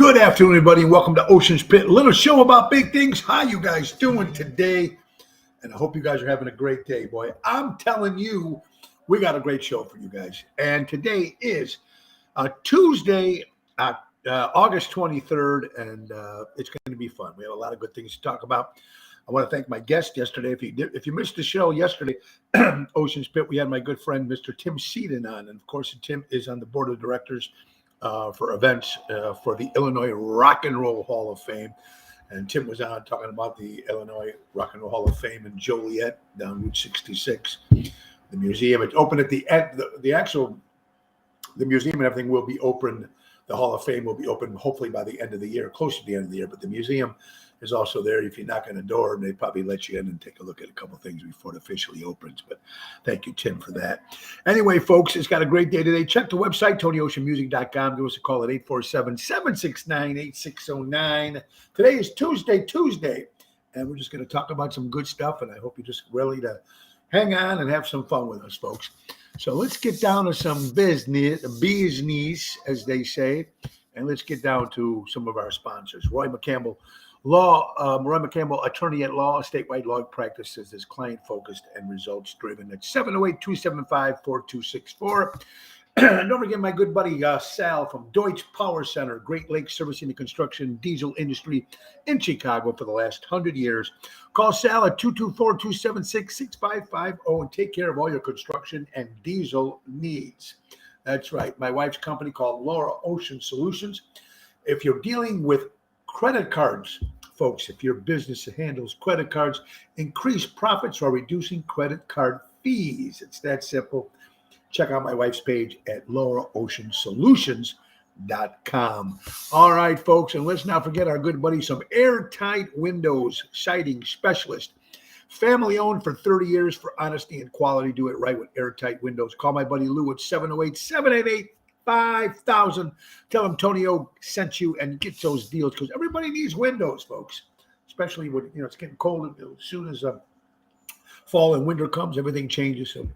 Good afternoon, everybody, and welcome to Ocean's Pit, a little show about big things. How you guys doing today? And I hope you guys are having a great day, boy. I'm telling you, we got a great show for you guys. And today is Tuesday, August 23rd, and it's going to be fun. We have a lot of good things to talk about. I want to thank my guest yesterday. If you missed the show yesterday, Ocean's Pit, we had my good friend, Mr. Tim Seaton on. And, of course, Tim is on the board of directors for events for the Illinois Rock and Roll Hall of Fame. And Tim was on talking about the Illinois Rock and Roll Hall of Fame in Joliet down Route 66. The museum, it's open at the end. The museum and everything will be open. The Hall of Fame will be open hopefully by the end of the year, close to the end of the year. But the museum is also there. If you knock on the door, they probably let you in and take a look at a couple of things before it officially opens. But thank you, Tim, for that. Anyway, folks, it's got a great day today. Check the website, TonyOceanMusic.com. Give us a call at 847-769-8609. Today is Tuesday, and we're just going to talk about some good stuff, and I hope you just really to hang on and have some fun with us, folks. So let's get down to some business, as they say, and let's get down to some of our sponsors. Roy McCampbell, attorney at law, statewide law practices is client-focused and results-driven. At 708-275-4264. Don't forget my good buddy Sal from Deutsch Power Center, Great Lakes servicing the construction diesel industry in Chicago for the last 100 years. Call Sal at 224-276-6550 and take care of all your construction and diesel needs. That's right. My wife's company called Laura Ocean Solutions. If you're dealing with credit cards, folks, if your business handles credit cards, increase profits or reducing credit card fees. It's that simple. Check out my wife's page at lauraoceansolutions.com. All right, folks, and let's not forget our good buddy, some Airtight Windows siding specialist. Family owned for 30 years for honesty and quality. Do it right with Airtight Windows. Call my buddy Lou at 708-788-5000. Tell him Tony O sent you and get those deals because everybody needs windows, folks, especially when it's getting cold. As soon as fall and winter comes, everything changes. So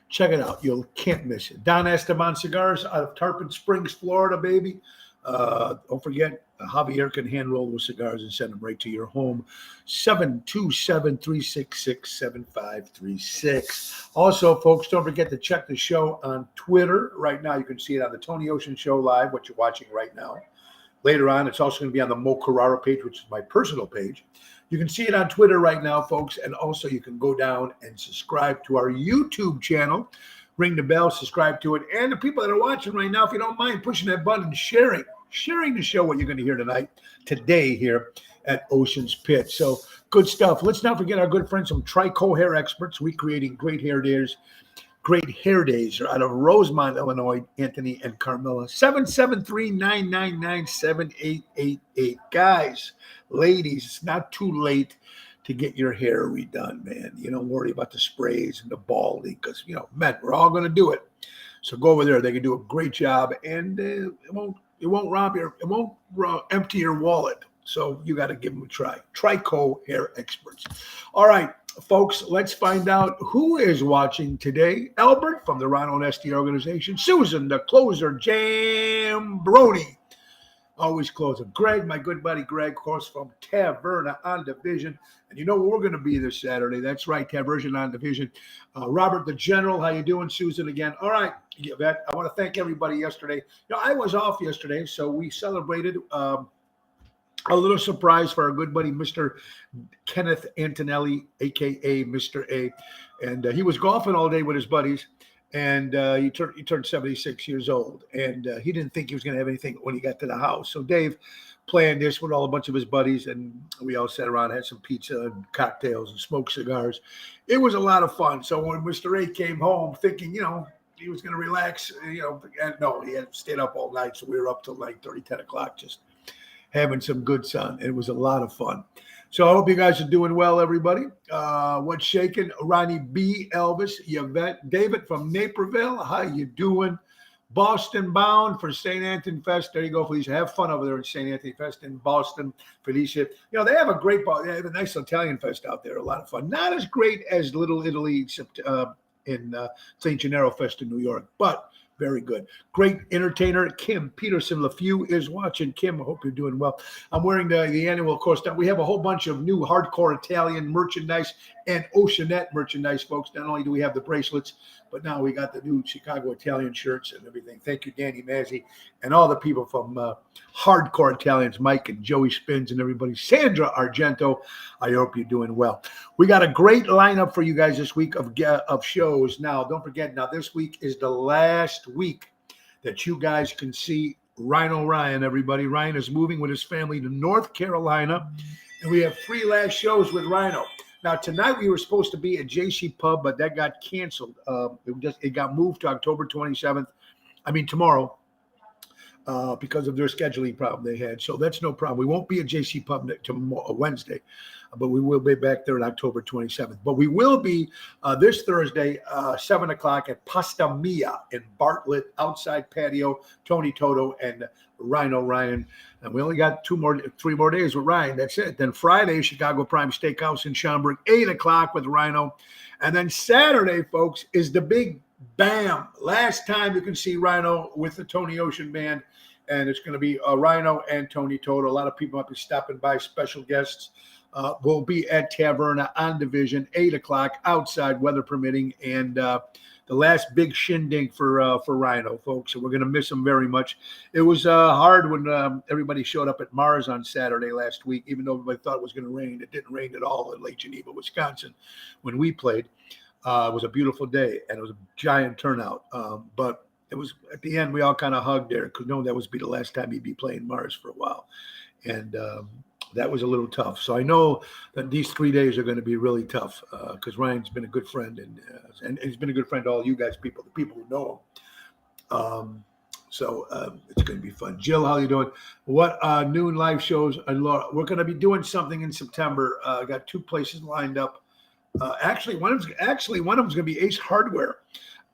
check it out. You can't miss it. Don Esteban Cigars out of Tarpon Springs, Florida, baby. Don't forget, Javier can hand roll those cigars and send them right to your home. 727-366-7536. Also, folks, don't forget to check the show on Twitter. Right now, you can see it on the Tony Ocean Show Live, what you're watching right now. Later on, it's also going to be on the Mo Carrara page, which is my personal page. You can see it on Twitter right now, folks, and also you can go down and subscribe to our YouTube channel. Ring the bell, subscribe to it. And the people that are watching right now, if you don't mind pushing that button, sharing the show, what you're going to hear today here at Ocean's Pit. So good stuff. Let's not forget our good friends from Trico Hair Experts, recreating great hair days out of Rosemont, Illinois, Anthony and Carmela. 773-999-7888. Guys, ladies, it's not too late to get your hair redone, man. You don't worry about the sprays and the balding because, men, we're all going to do it. So go over there. They can do a great job, and it won't empty your wallet. So you got to give them a try. Trico Hair Experts. All right, folks, let's find out who is watching today. Albert from the Ronald Esty organization. Susan, the closer, Jambroni. Always closer. Greg, my good buddy Greg, of course, from Taverna on Division. And you know where we're going to be this Saturday. That's right, Taverna on Division. Robert the General, how you doing, Susan, again? All right, Yvette, I want to thank everybody yesterday. I was off yesterday, so we celebrated a little surprise for our good buddy, Mr. Kenneth Antonelli, a.k.a. Mr. A. And he was golfing all day with his buddies. And he turned 76 years old, and he didn't think he was going to have anything when he got to the house. So Dave planned this with a bunch of his buddies, and we all sat around, had some pizza and cocktails and smoked cigars. It was a lot of fun. So when Mr. A came home thinking, he was going to relax, and no, he had stayed up all night. So we were up till 9:30, 10 o'clock, just having some good sun. It was a lot of fun. So I hope you guys are doing well, everybody. What's shaking? Ronnie B, Elvis, Yvette, David from Naperville. How you doing? Boston bound for St. Anthony Fest. There you go, Felicia. Have fun over there in St. Anthony Fest in Boston, Felicia. They have a great they have a nice Italian fest out there. A lot of fun. Not as great as Little Italy in St. Gennaro Fest in New York, but Very good. Great entertainer, Kim Peterson LaFew is watching. Kim, I hope you're doing well. I'm wearing the annual course. Now, we have a whole bunch of new hardcore Italian merchandise and Oceanette merchandise, folks. Not only do we have the bracelets, but now we got the new Chicago Italian shirts and everything. Thank you, Danny Mazzi, and all the people from Hardcore Italians, Mike and Joey Spins and everybody. Sandra Argento, I hope you're doing well. We got a great lineup for you guys this week of shows. Now, don't forget, this week is the last week that you guys can see Rhino Ryan, everybody. Ryan is moving with his family to North Carolina, and we have 3 last shows with Rhino. Now, tonight we were supposed to be at JC Pub, but that got canceled. It got moved to October 27th. I mean, tomorrow, because of their scheduling problem they had. So that's no problem. We won't be at JC Pub tomorrow, Wednesday, but we will be back there on October 27th. But we will be this Thursday, 7 o'clock at Pasta Mia in Bartlett, outside patio, Tony Toto and Rhino Ryan. And we only got 3 more days with Ryan. That's it. Then Friday, Chicago Prime Steakhouse in Schaumburg, 8 o'clock with Rhino. And then Saturday, folks, is the big bam. Last time you can see Rhino with the Tony Ocean Band. And it's going to be Rhino and Tony Toto. A lot of people might be stopping by, special guests. We'll be at Taverna on Division, 8 o'clock, outside, weather permitting. And the last big shindig for Rhino, folks. So we're going to miss him very much. It was hard when everybody showed up at Mars on Saturday last week, even though everybody thought it was going to rain. It didn't rain at all in Lake Geneva, Wisconsin, when we played. It was a beautiful day, and it was a giant turnout. But it was at the end, we all kind of hugged there because that was be the last time he'd be playing Mars for a while. And that was a little tough. So I know that these 3 days are going to be really tough because Ryan's been a good friend and he's been a good friend to all you guys, the people who know him. So it's going to be fun. Jill, how you doing? What noon live shows? And Laura, we're going to be doing something in September. I got 2 places lined up. Actually, one of them's going to be Ace Hardware.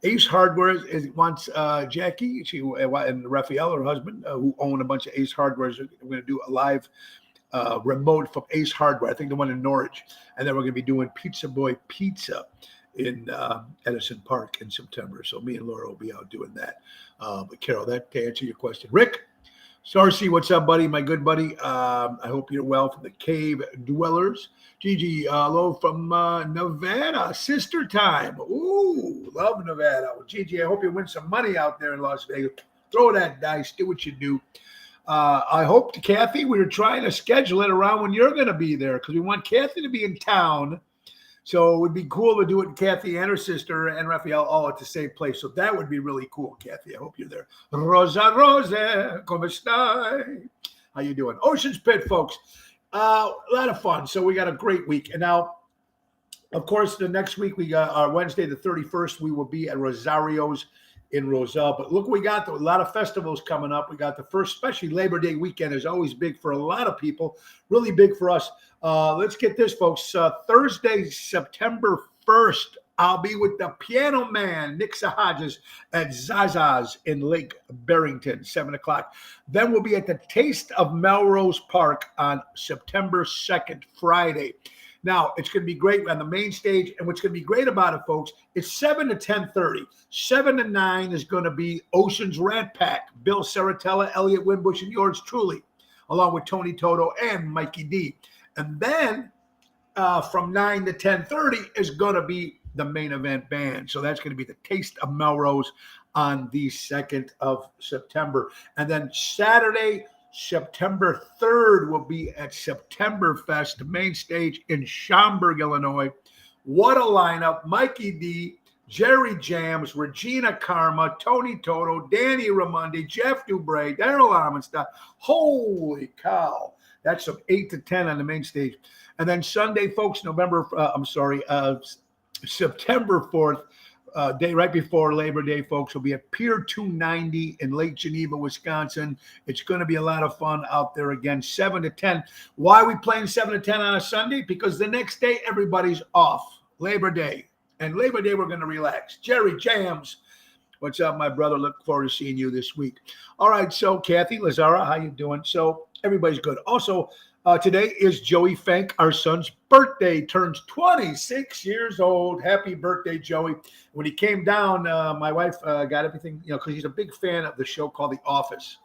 Ace Hardware wants Jackie, and Raphael, her husband, who own a bunch of Ace Hardwares. We're going to do a live remote from Ace Hardware. I think the one in Norwich. And then we're going to be doing Pizza Boy Pizza in Edison Park in September. So me and Laura will be out doing that. But Carol, that to answer your question. Rick, Sarcy, what's up, buddy? My good buddy. I hope you're well from the Cave Dwellers. Gigi, hello from Nevada. Sister time. Ooh, love Nevada. Well, Gigi, I hope you win some money out there in Las Vegas. Throw that dice. Do what you do. I hope, Kathy, we were trying to schedule it around when you're going to be there because we want Kathy to be in town. So it would be cool to do it, Kathy and her sister and Raphael all at the same place. So that would be really cool, Kathy. I hope you're there. Rosa, come stai? How you doing? Ocean's Pit, folks. A lot of fun. So we got a great week. And now, of course, the next week, we got our Wednesday, the 31st, we will be at Rosario's in Roselle. But look, we got a lot of festivals coming up. We got the first, especially Labor Day weekend is always big for a lot of people, really big for us. Let's get this, folks. Thursday, September 1st, I'll be with the Piano Man, Nick Sahajas, at Zaza's in Lake Barrington, 7 o'clock. Then we'll be at the Taste of Melrose Park on September 2nd, Friday. Now, it's going to be great on the main stage, and what's going to be great about it, folks, it's 7 to 10:30. 7 to 9 is going to be Ocean's Rat Pack, Bill Saratella, Elliot Winbush, and yours truly, along with Tony Toto and Mikey D. And then from 9 to 10:30 is going to be the main event band. So that's going to be the Taste of Melrose on the 2nd of September. And then Saturday, September 3rd will be at September Fest, the main stage in Schaumburg, Illinois. What a lineup. Mikey D, Jerry Jams, Regina Karma, Tony Toto, Danny Ramondi, Jeff Dubray, Daryl Armenstadt. Holy cow. That's from 8 to 10 on the main stage. And then Sunday, folks, September 4th, day right before Labor Day, folks, will be at Pier 290 in Lake Geneva, Wisconsin. It's going to be a lot of fun out there again, 7 to 10. Why are we playing 7 to 10 on a Sunday? Because the next day, everybody's off. Labor Day. And Labor Day, we're going to relax. Jerry Jams. What's up, my brother? Look forward to seeing you this week. All right, so Kathy, Lazara, how you doing? So everybody's good. Also, Today is Joey Fank, our son's birthday. Turns 26 years old. Happy birthday, Joey. When he came down, my wife got everything, because he's a big fan of the show called The Office.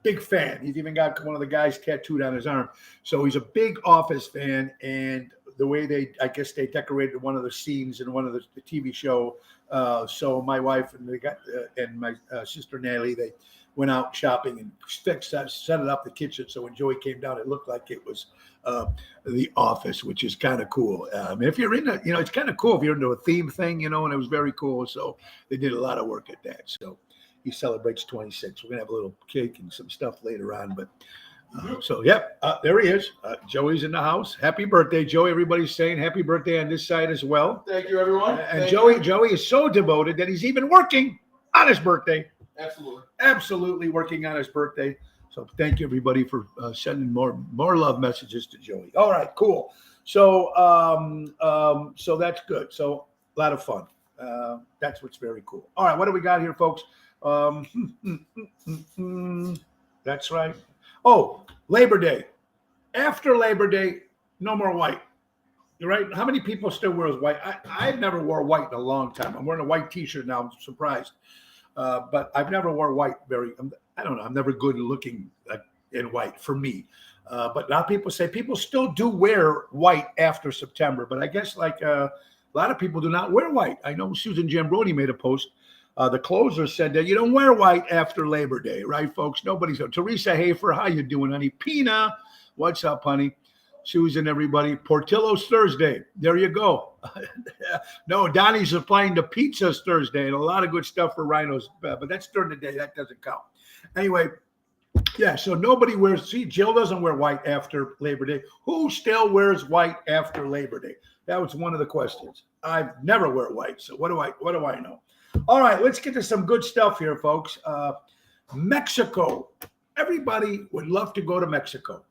Big fan. He's even got one of the guys tattooed on his arm. So he's a big Office fan. And the way I guess they decorated one of the scenes in one of the TV show. So my wife and my sister Natalie, they went out shopping and set it up the kitchen. So when Joey came down, it looked like it was The Office, which is kind of cool. If you're into, it's kind of cool if you're into a theme thing, and it was very cool. So they did a lot of work at that. So he celebrates 26. We're going to have a little cake and some stuff later on. But there he is. Joey's in the house. Happy birthday, Joey. Everybody's saying happy birthday on this side as well. Thank you, everyone. And Joey is so devoted that he's even working on his birthday. Absolutely working on his birthday. So thank you, everybody, for sending more love messages to Joey. All right, cool. So so that's good. So a lot of fun. That's what's very cool. All right, what do we got here, folks? That's right. Oh, Labor Day. After Labor Day, no more white. You're right. How many people still wear white? I've never wore white in a long time. I'm wearing a white T-shirt now. I'm surprised. But I've never wore white I don't know. I'm never good looking in white for me. But now people still do wear white after September. But I guess a lot of people do not wear white. I know Susan Jambroni made a post. The closer said that you don't wear white after Labor Day, right, folks? Nobody's. Teresa Hafer, how you doing, honey? Pina, what's up, honey? Susan, everybody. Portillo's Thursday. There you go. No, Donnie's supplying the pizzas Thursday and a lot of good stuff for rhinos. But that's during the day. That doesn't count. Anyway, yeah, so nobody wears. See, Jill doesn't wear white after Labor Day. Who still wears white after Labor Day? That was one of the questions. I've never wear white. So what do I know? All right, let's get to some good stuff here, folks. Mexico. Everybody would love to go to Mexico.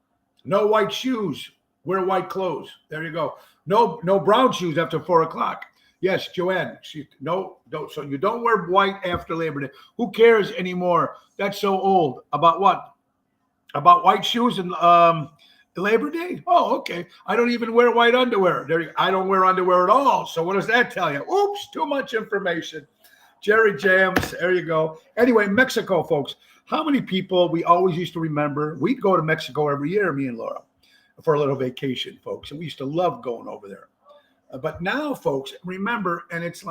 No white shoes. Wear white clothes. There you go. No brown shoes after 4 o'clock. Yes, Joanne. No. So you don't wear white after Labor Day. Who cares anymore? That's so old. About what? About white shoes and Labor Day? Oh, okay. I don't even wear white underwear. I don't wear underwear at all. So what does that tell you? Oops, too much information. Jerry Jams. There you go. Anyway, Mexico, folks. How many people we always used to remember? We'd go to Mexico every year, me and Laura, for a little vacation, folks. And we used to love going over there. But now, folks, remember, and it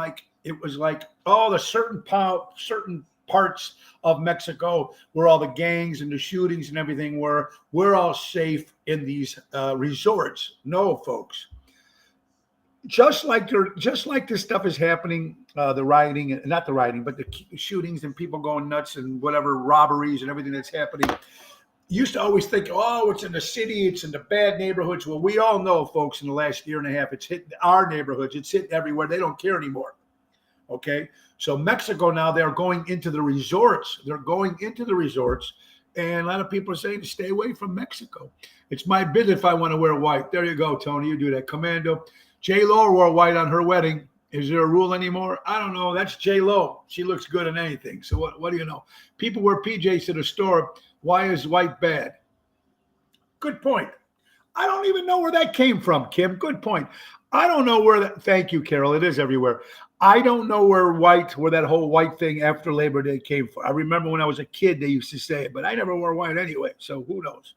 was like all the certain parts of Mexico where all the gangs and the shootings and everything were. We're all safe in these resorts. No, folks. Just like this stuff is happening, the rioting, and not the rioting, but the shootings and people going nuts and whatever robberies and everything that's happening. You used to always think, oh, it's in the city, it's in the bad neighborhoods. Well, we all know, folks, in the last year and a half, it's hit our neighborhoods. It's hit everywhere. They don't care anymore. Okay. So Mexico now, they're going into the resorts. And a lot of people are saying, stay away from Mexico. It's my business if I want to wear white. There you go, Tony. You do that. Commando. J-Lo wore white on her wedding. Is there a rule anymore? I don't know. That's J-Lo. She looks good in anything. So what do you know? People wear PJs to the store. Why is white bad? Good point. I don't even know where that came from, Kim. Good point. I don't know where that. Thank you, Carol. It is everywhere. I don't know where that whole white thing after Labor Day came from. I remember when I was a kid, they used to say it, but I never wore white anyway. So who knows?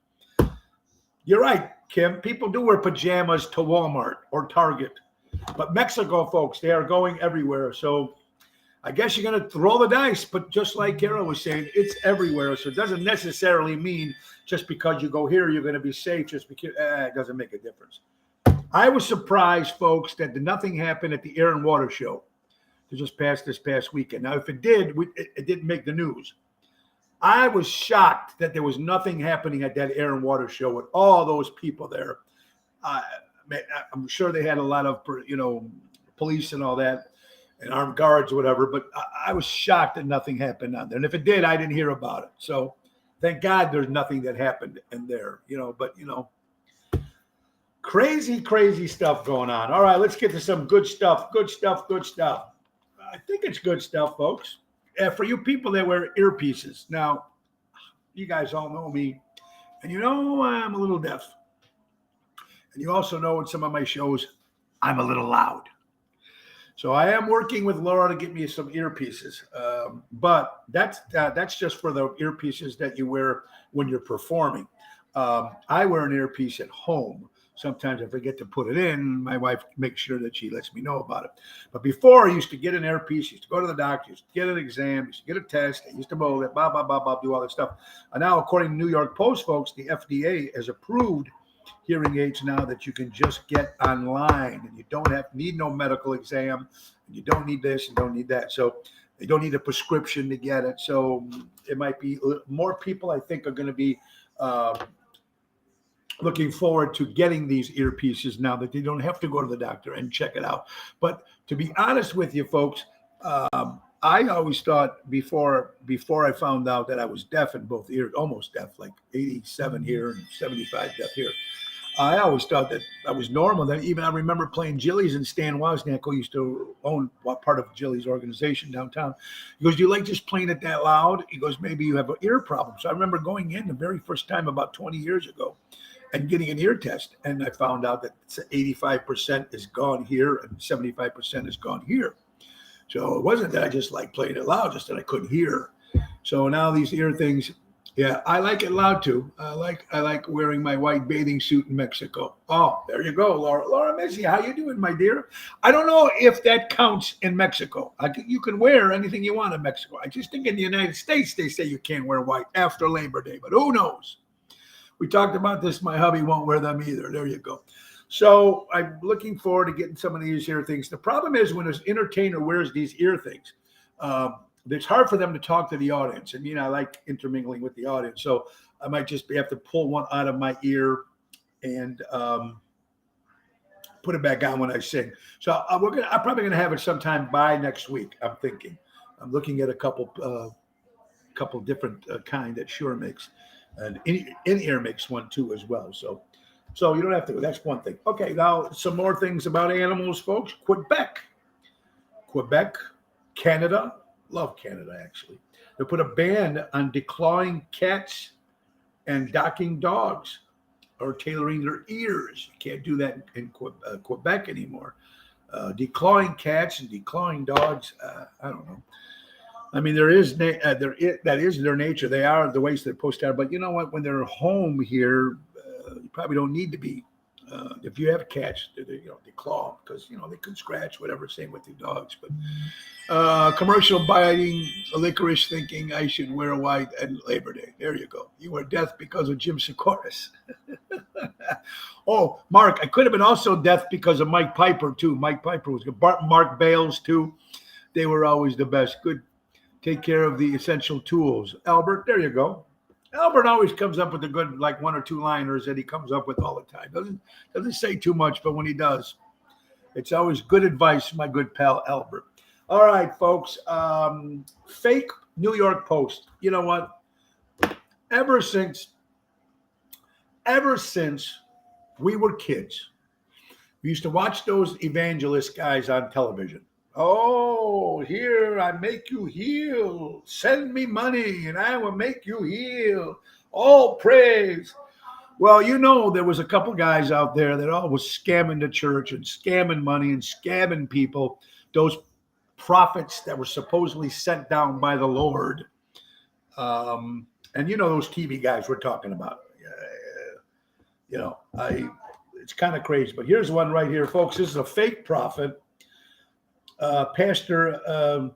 You're right, Kim. People do wear pajamas to Walmart or Target. But Mexico, folks, they are going everywhere. So I guess you're going to throw the dice. But just like Carol was saying, it's everywhere. So it doesn't necessarily mean just because you go here, you're going to be safe. Just because it doesn't make a difference. I was surprised, folks, that nothing happened at the Air and Water Show that just passed this past weekend. Now, if it did, it didn't make the news. I was shocked that there was nothing happening at that Air and Water Show with all those people there. I'm sure they had a lot of, police and all that and armed guards or whatever, but I was shocked that nothing happened on there. And if it did, I didn't hear about it. So thank God there's nothing that happened in there, but crazy stuff going on. All right, let's get to some good stuff. I think it's good stuff, folks. For you people that wear earpieces. Now, you guys all know me. And you know I'm a little deaf. And you also know in some of my shows, I'm a little loud. So I am working with Laura to get me some earpieces, but that's just for the earpieces that you wear when you're performing. I wear an earpiece at home. Sometimes I forget to put it in. My wife makes sure that she lets me know about it. But before, I used to get an earpiece, used to go to the doctor, used to get an exam, used to get a test, I used to mold it, blah, blah, blah, blah, do all this stuff. And now, according to New York Post, folks, the FDA has approved hearing aids now that you can just get online, and you don't need no medical exam, and you don't need this and don't need that. So they don't need a prescription to get it. So it might be more people, I think, are going to be looking forward to getting these earpieces now that they don't have to go to the doctor and check it out. But to be honest with you, folks, I always thought before I found out that I was deaf in both ears, almost deaf, like 87 here and 75 deaf here. I always thought that I was normal. Then even I remember playing Jilly's, and Stan Wozniak, who used to own part of Jilly's organization downtown. He goes, "Do you like just playing it that loud?" He goes, "Maybe you have an ear problem." So I remember going in the very first time about 20 years ago and getting an ear test. And I found out that 85% is gone here and 75% is gone here. So it wasn't that I just like playing it loud, just that I couldn't hear. So now these ear things, yeah, I like it loud too. I like wearing my white bathing suit in Mexico. Oh, there you go, Laura. Laura Missy, how you doing, my dear? I don't know if that counts in Mexico. You can wear anything you want in Mexico. I just think in the United States they say you can't wear white after Labor Day, but who knows? We talked about this. My hubby won't wear them either. There you go. So I'm looking forward to getting some of these ear things. The problem is when an entertainer wears these ear things, it's hard for them to talk to the audience. And, I like intermingling with the audience. So I might just have to pull one out of my ear and put it back on when I sing. So I'm probably going to have it sometime by next week, I'm thinking. I'm looking at a couple different kind that Shure makes. And in-ear makes one too as well. So you don't have to. That's one thing. Okay, now some more things about animals, folks. Quebec, Canada. Love Canada, actually. They put a ban on declawing cats and docking dogs or tailoring their ears. You can't do that in Quebec anymore. Declawing cats and declawing dogs, I don't know. I mean, that is their nature. They are the ways they're supposed to are. But you know what? When they're home here, you probably don't need to be. If you have cats, they claw because they can scratch whatever. Same with your dogs. But commercial biting, licorice thinking I should wear white and Labor Day. There you go. You were deaf because of Jim Sikoris. Oh, Mark, I could have been also deaf because of Mike Piper too. Mike Piper was good. Mark Bales too. They were always the best. Good. Take care of the essential tools. Albert, there you go. Albert always comes up with the good, like one or two liners that he comes up with all the time. Doesn't say too much, but when he does, it's always good advice, my good pal Albert. All right, folks. Fake New York Post. You know what? Ever since we were kids, we used to watch those evangelist guys on television. Oh, here, I make you heal. Send me money and I will make you heal. All praise. Well, there was a couple guys out there that all was scamming the church and scamming money and scamming people. Those prophets that were supposedly sent down by the Lord. And those TV guys we're talking about. It's kind of crazy. But here's one right here, folks. This is a fake prophet. Pastor,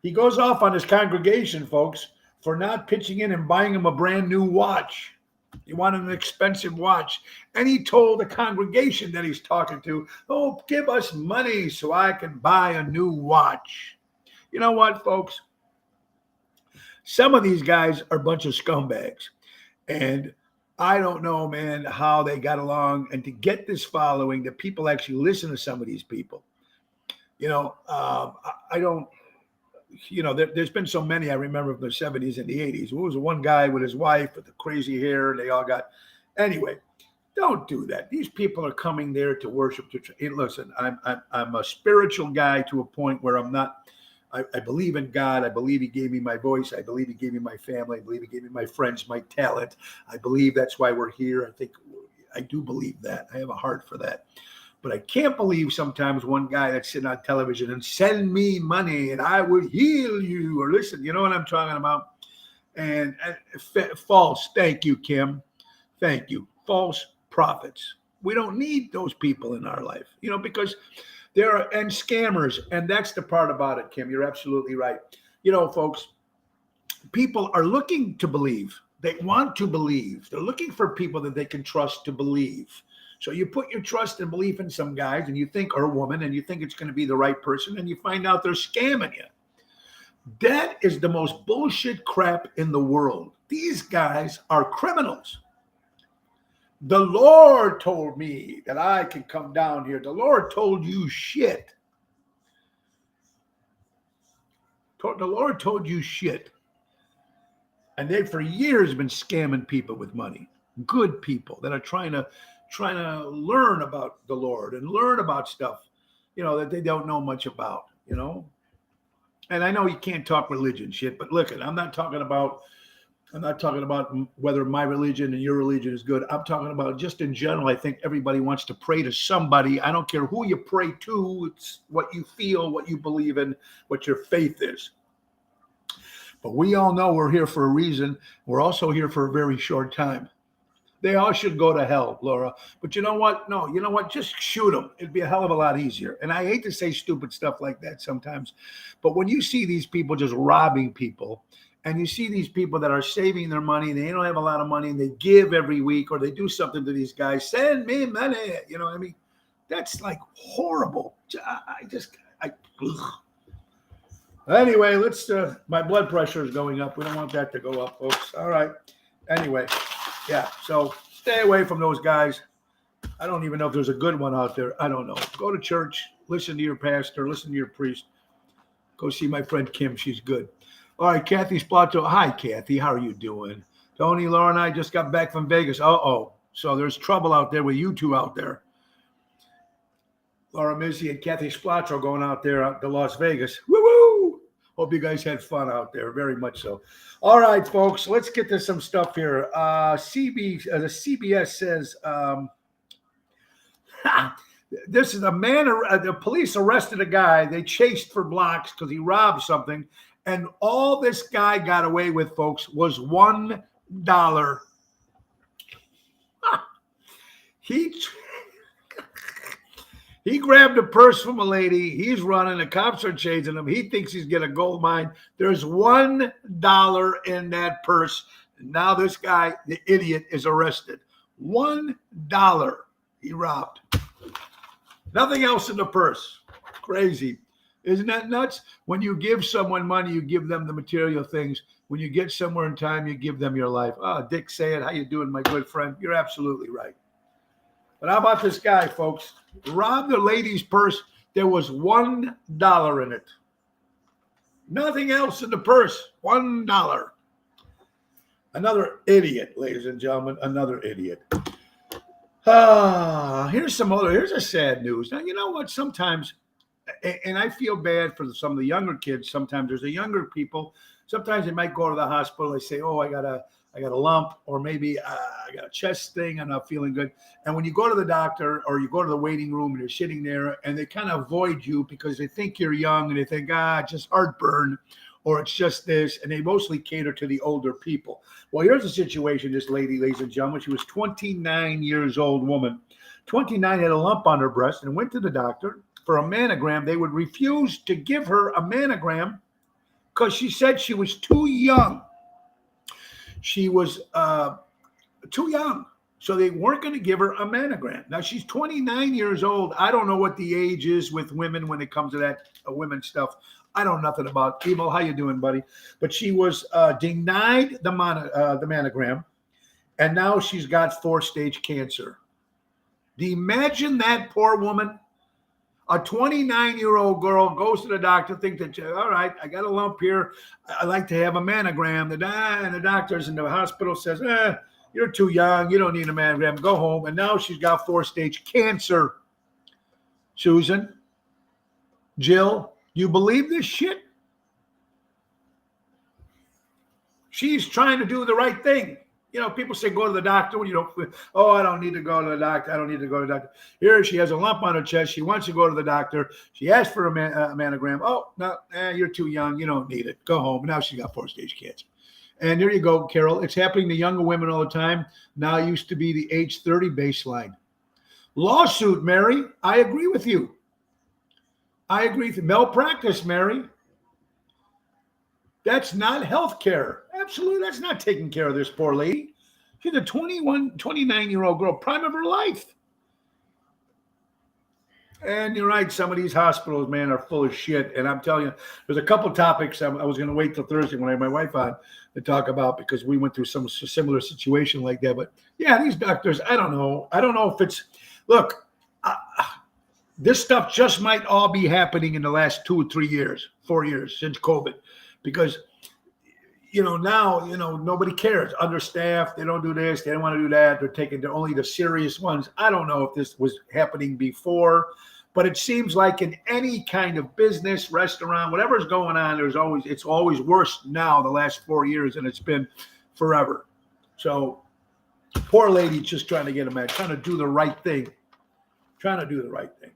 he goes off on his congregation, folks, for not pitching in and buying him a brand new watch. He wanted an expensive watch. And he told the congregation that he's talking to, "Oh, give us money so I can buy a new watch." You know what, folks? Some of these guys are a bunch of scumbags. And I don't know, man, how they got along and to get this following that people actually listen to some of these people. I don't, there's been so many I remember from the 70s and the 80s. There was one guy with his wife with the crazy hair. They all got, anyway, don't do that. These people are coming there to worship. Listen, I'm a spiritual guy to a point where I'm not I believe in God. I believe he gave me my voice. I believe he gave me my family. I believe he gave me my friends, my talent. I believe that's why we're here. I do believe that. I have a heart for that. But I can't believe sometimes one guy that's sitting on television and send me money and I would heal you, or listen, you know what I'm talking about? And false. Thank you, Kim. Thank you. False prophets. We don't need those people in our life, because and scammers. And that's the part about it, Kim. You're absolutely right. Folks, people are looking to believe. They want to believe. They're looking for people that they can trust to believe. So you put your trust and belief in some guys and you think, or a woman, and you think it's going to be the right person, and you find out they're scamming you. That is the most bullshit crap in the world. These guys are criminals. The Lord told me that I can come down here. The Lord told you shit. The Lord told you shit. And they've for years been scamming people with money. Good people that are trying to learn about the Lord and learn about stuff, that they don't know much about, And I know you can't talk religion shit, but look, I'm not talking about whether my religion and your religion is good. I'm talking about just in general. I think everybody wants to pray to somebody. I don't care who you pray to. It's what you feel, what you believe in, what your faith is. But we all know we're here for a reason. We're also here for a very short time. They all should go to hell, Laura. But you know what? No, you know what? Just shoot them. It'd be a hell of a lot easier. And I hate to say stupid stuff like that sometimes. But when you see these people just robbing people, and you see these people that are saving their money, and they don't have a lot of money, and they give every week, or they do something to these guys, send me money. That's like horrible. Anyway, my blood pressure is going up. We don't want that to go up, folks. All right. Anyway, yeah. So stay away from those guys. I don't even know if there's a good one out there. I don't know. Go to church, listen to your pastor, listen to your priest. Go see my friend Kim. She's good. All right, Kathy Splato. Hi, Kathy. How are you doing? Tony, Laura, and I just got back from Vegas. Uh-oh. So there's trouble out there with you two out there. Laura Mizzi and Kathy Splato going out there to Las Vegas. Woo-woo! Hope you guys had fun out there. Very much so. All right, folks. Let's get to some stuff here. The CBS says this is a man. The police arrested a guy. They chased for blocks because he robbed something. And all this guy got away with, folks, was $1. He grabbed a purse from a lady. He's running. The cops are chasing him. He thinks he's getting a gold mine. There's $1 in that purse. And now this guy, the idiot, is arrested. $1 he robbed. Nothing else in the purse. Crazy. Isn't that nuts? When you give someone money, you give them the material things. When you get somewhere in time, you give them your life. Oh, Dick Sayed, how you doing, my good friend? You're absolutely right. But how about this guy, folks? Robbed the lady's purse. There was $1 in it. Nothing else in the purse. $1. Another idiot, ladies and gentlemen. Another idiot. Here's a sad news. Now, you know what? Sometimes, and I feel bad for some of the younger kids. Sometimes there's the younger people. Sometimes they might go to the hospital. They say, oh, I got a lump, or maybe I got a chest thing. I'm not feeling good. And when you go to the doctor or you go to the waiting room and you're sitting there and they kind of avoid you because they think you're young and they think, just heartburn, or it's just this. And they mostly cater to the older people. Well, here's the situation. This lady, ladies and gentlemen, she was 29 years old woman. 29, had a lump on her breast and went to the doctor for a mammogram. They would refuse to give her a mammogram because she said she was too young. She was too young. So they weren't going to give her a mammogram. Now, she's 29 years old. I don't know what the age is with women when it comes to that women's stuff. I don't know nothing about Emo. How you doing, buddy? But she was denied the mammogram, and now she's got 4-stage cancer. Do you imagine that poor woman? A 29-year-old girl goes to the doctor, thinks that, all right, I got a lump here. I'd like to have a mammogram. And the doctors in the hospital says, you're too young. You don't need a mammogram. Go home. And now she's got 4-stage cancer. Susan, Jill, you believe this shit? She's trying to do the right thing. You know, people say go to the doctor when you don't. Oh, I don't need to go to the doctor. I don't need to go to the doctor. Here she has a lump on her chest. She wants to go to the doctor. She asked for a mammogram. Oh, no, you're too young. You don't need it. Go home. Now she's got 4-stage cancer. And there you go, Carol. It's happening to younger women all the time. Now it used to be the age 30 baseline. Lawsuit, Mary. I agree with you. I agree with you. Malpractice, Mary. That's not health care. Absolutely. That's not taking care of this poor lady. She's a 29-year-old girl, prime of her life. And you're right. Some of these hospitals, man, are full of shit. And I'm telling you, there's a couple topics I was going to wait till Thursday when I had my wife on to talk about because we went through some similar situation like that. But yeah, these doctors, I don't know. I don't know if it's, look, this stuff just might all be happening in the last 2 or 3 years, 4 years since COVID. Because, you know, now, you know, nobody cares. Understaffed, they don't do this, they don't want to do that. They're taking only the serious ones. I don't know if this was happening before, but it seems like in any kind of business, restaurant, whatever's going on, it's always worse now the last 4 years than it's been forever. So poor lady just trying to get him out, trying to do the right thing. Trying to do the right thing.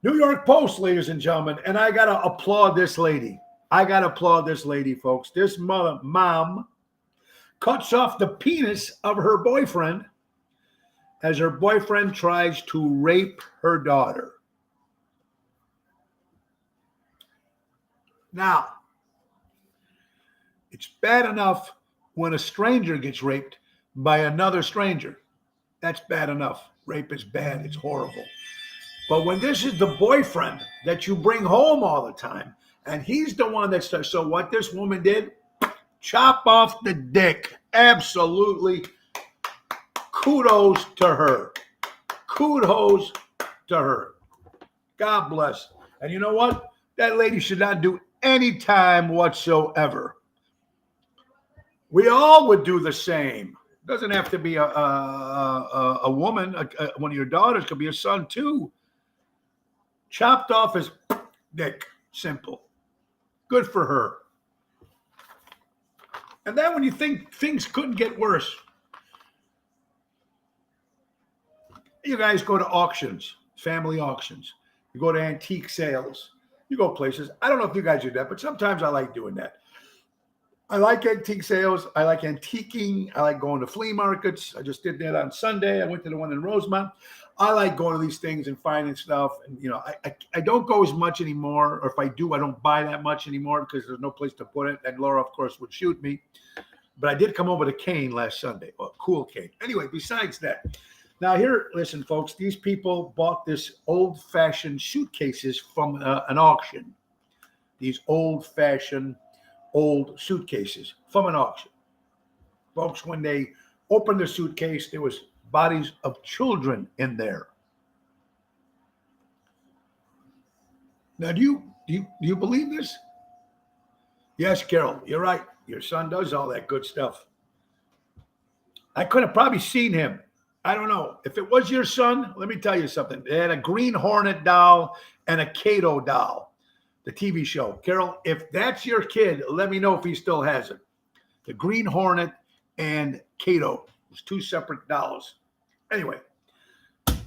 New York Post, ladies and gentlemen, and I got to applaud this lady. Folks. This mom cuts off the penis of her boyfriend as her boyfriend tries to rape her daughter. Now, it's bad enough when a stranger gets raped by another stranger. That's bad enough. Rape is bad. It's horrible. But when this is the boyfriend that you bring home all the time, and he's the one that starts. So what this woman did, chop off the dick. Absolutely. Kudos to her. Kudos to her. God bless. And you know what? That lady should not do any time whatsoever. We all would do the same. It doesn't have to be a woman. One of your daughters could be a son too. Chopped off his dick. Simple. Good for her. And then when you think things couldn't get worse, you guys go to auctions, family auctions. You go to antique sales. You go places. I don't know if you guys do that, but sometimes I like doing that. I like antique sales. I like antiquing. I like going to flea markets. I just did that on Sunday. I went to the one in Rosemont. I like going to these things and finding stuff. And, you know, I don't go as much anymore. Or if I do, I don't buy that much anymore because there's no place to put it. And Laura, of course, would shoot me. But I did come over to cane last Sunday. A cool cane. Anyway, besides that. Now here, listen, folks. These people bought this old-fashioned suitcases from an auction. These old-fashioned old suitcases from an auction. Folks, when they opened the suitcase, there was bodies of children in there. Now, do you believe this? Yes, Carol, you're right. Your son does all that good stuff. I could have probably seen him. I don't know. If it was your son, let me tell you something. They had a Green Hornet doll and a Kato doll, the TV show. Carol, if that's your kid, let me know if he still has it. The Green Hornet and Kato. It was 2 separate dolls. Anyway,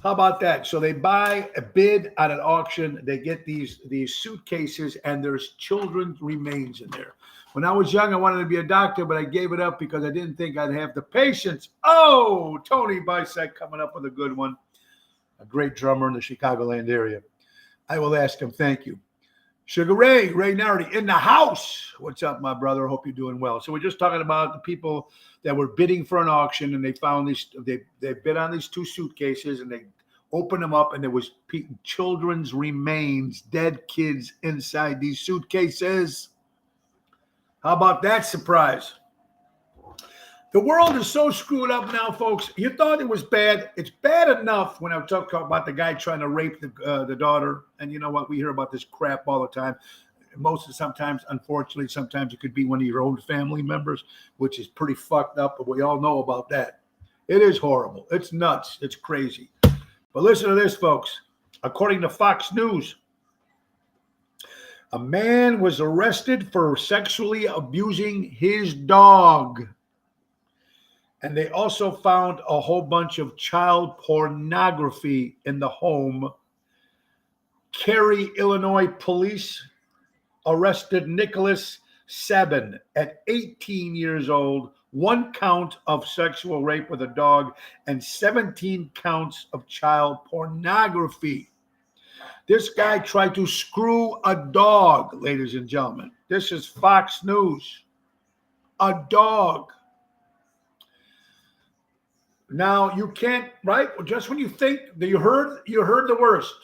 how about that? So they buy a bid at an auction. They get these suitcases, and there's children's remains in there. When I was young, I wanted to be a doctor, but I gave it up because I didn't think I'd have the patience. Oh, Tony Bisek coming up with a good one. A great drummer in the Chicagoland area. I will ask him. Thank you. Sugar Ray Nardi in the house. What's up, my brother? Hope you're doing well. So we're just talking about the people that were bidding for an auction, and they found these. They bid on these 2 suitcases, and they opened them up, and there was children's remains, dead kids inside these suitcases. How about that surprise? The world is so screwed up now, folks. You thought it was bad. It's bad enough when I talk about the guy trying to rape the daughter. And you know what? We hear about this crap all the time. Sometimes, unfortunately, sometimes it could be one of your own family members, which is pretty fucked up. But we all know about that. It is horrible. It's nuts. It's crazy. But listen to this, folks. According to Fox News, A man was arrested for sexually abusing his dog. And they also found a whole bunch of child pornography in the home. Cary, Illinois police arrested Nicholas Sabin at 18 years old, 1 count of sexual rape with a dog and 17 counts of child pornography. This guy tried to screw a dog, ladies and gentlemen. This is Fox News. A dog. Now you can't, right? Just when you think that you heard the worst.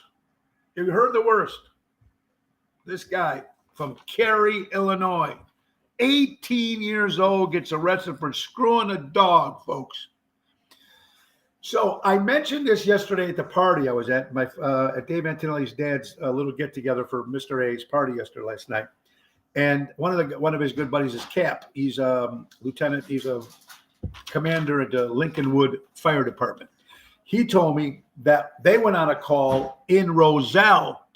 You heard the worst. This guy from Cary, Illinois, 18 years old, gets arrested for screwing a dog, folks. So I mentioned this yesterday at the party I was at, at Dave Antonelli's dad's little get together for Mr. A's party last night. And one of his good buddies is Cap. He's a lieutenant. He's a commander at the Lincolnwood Fire Department. He told me that they went on a call in Roselle,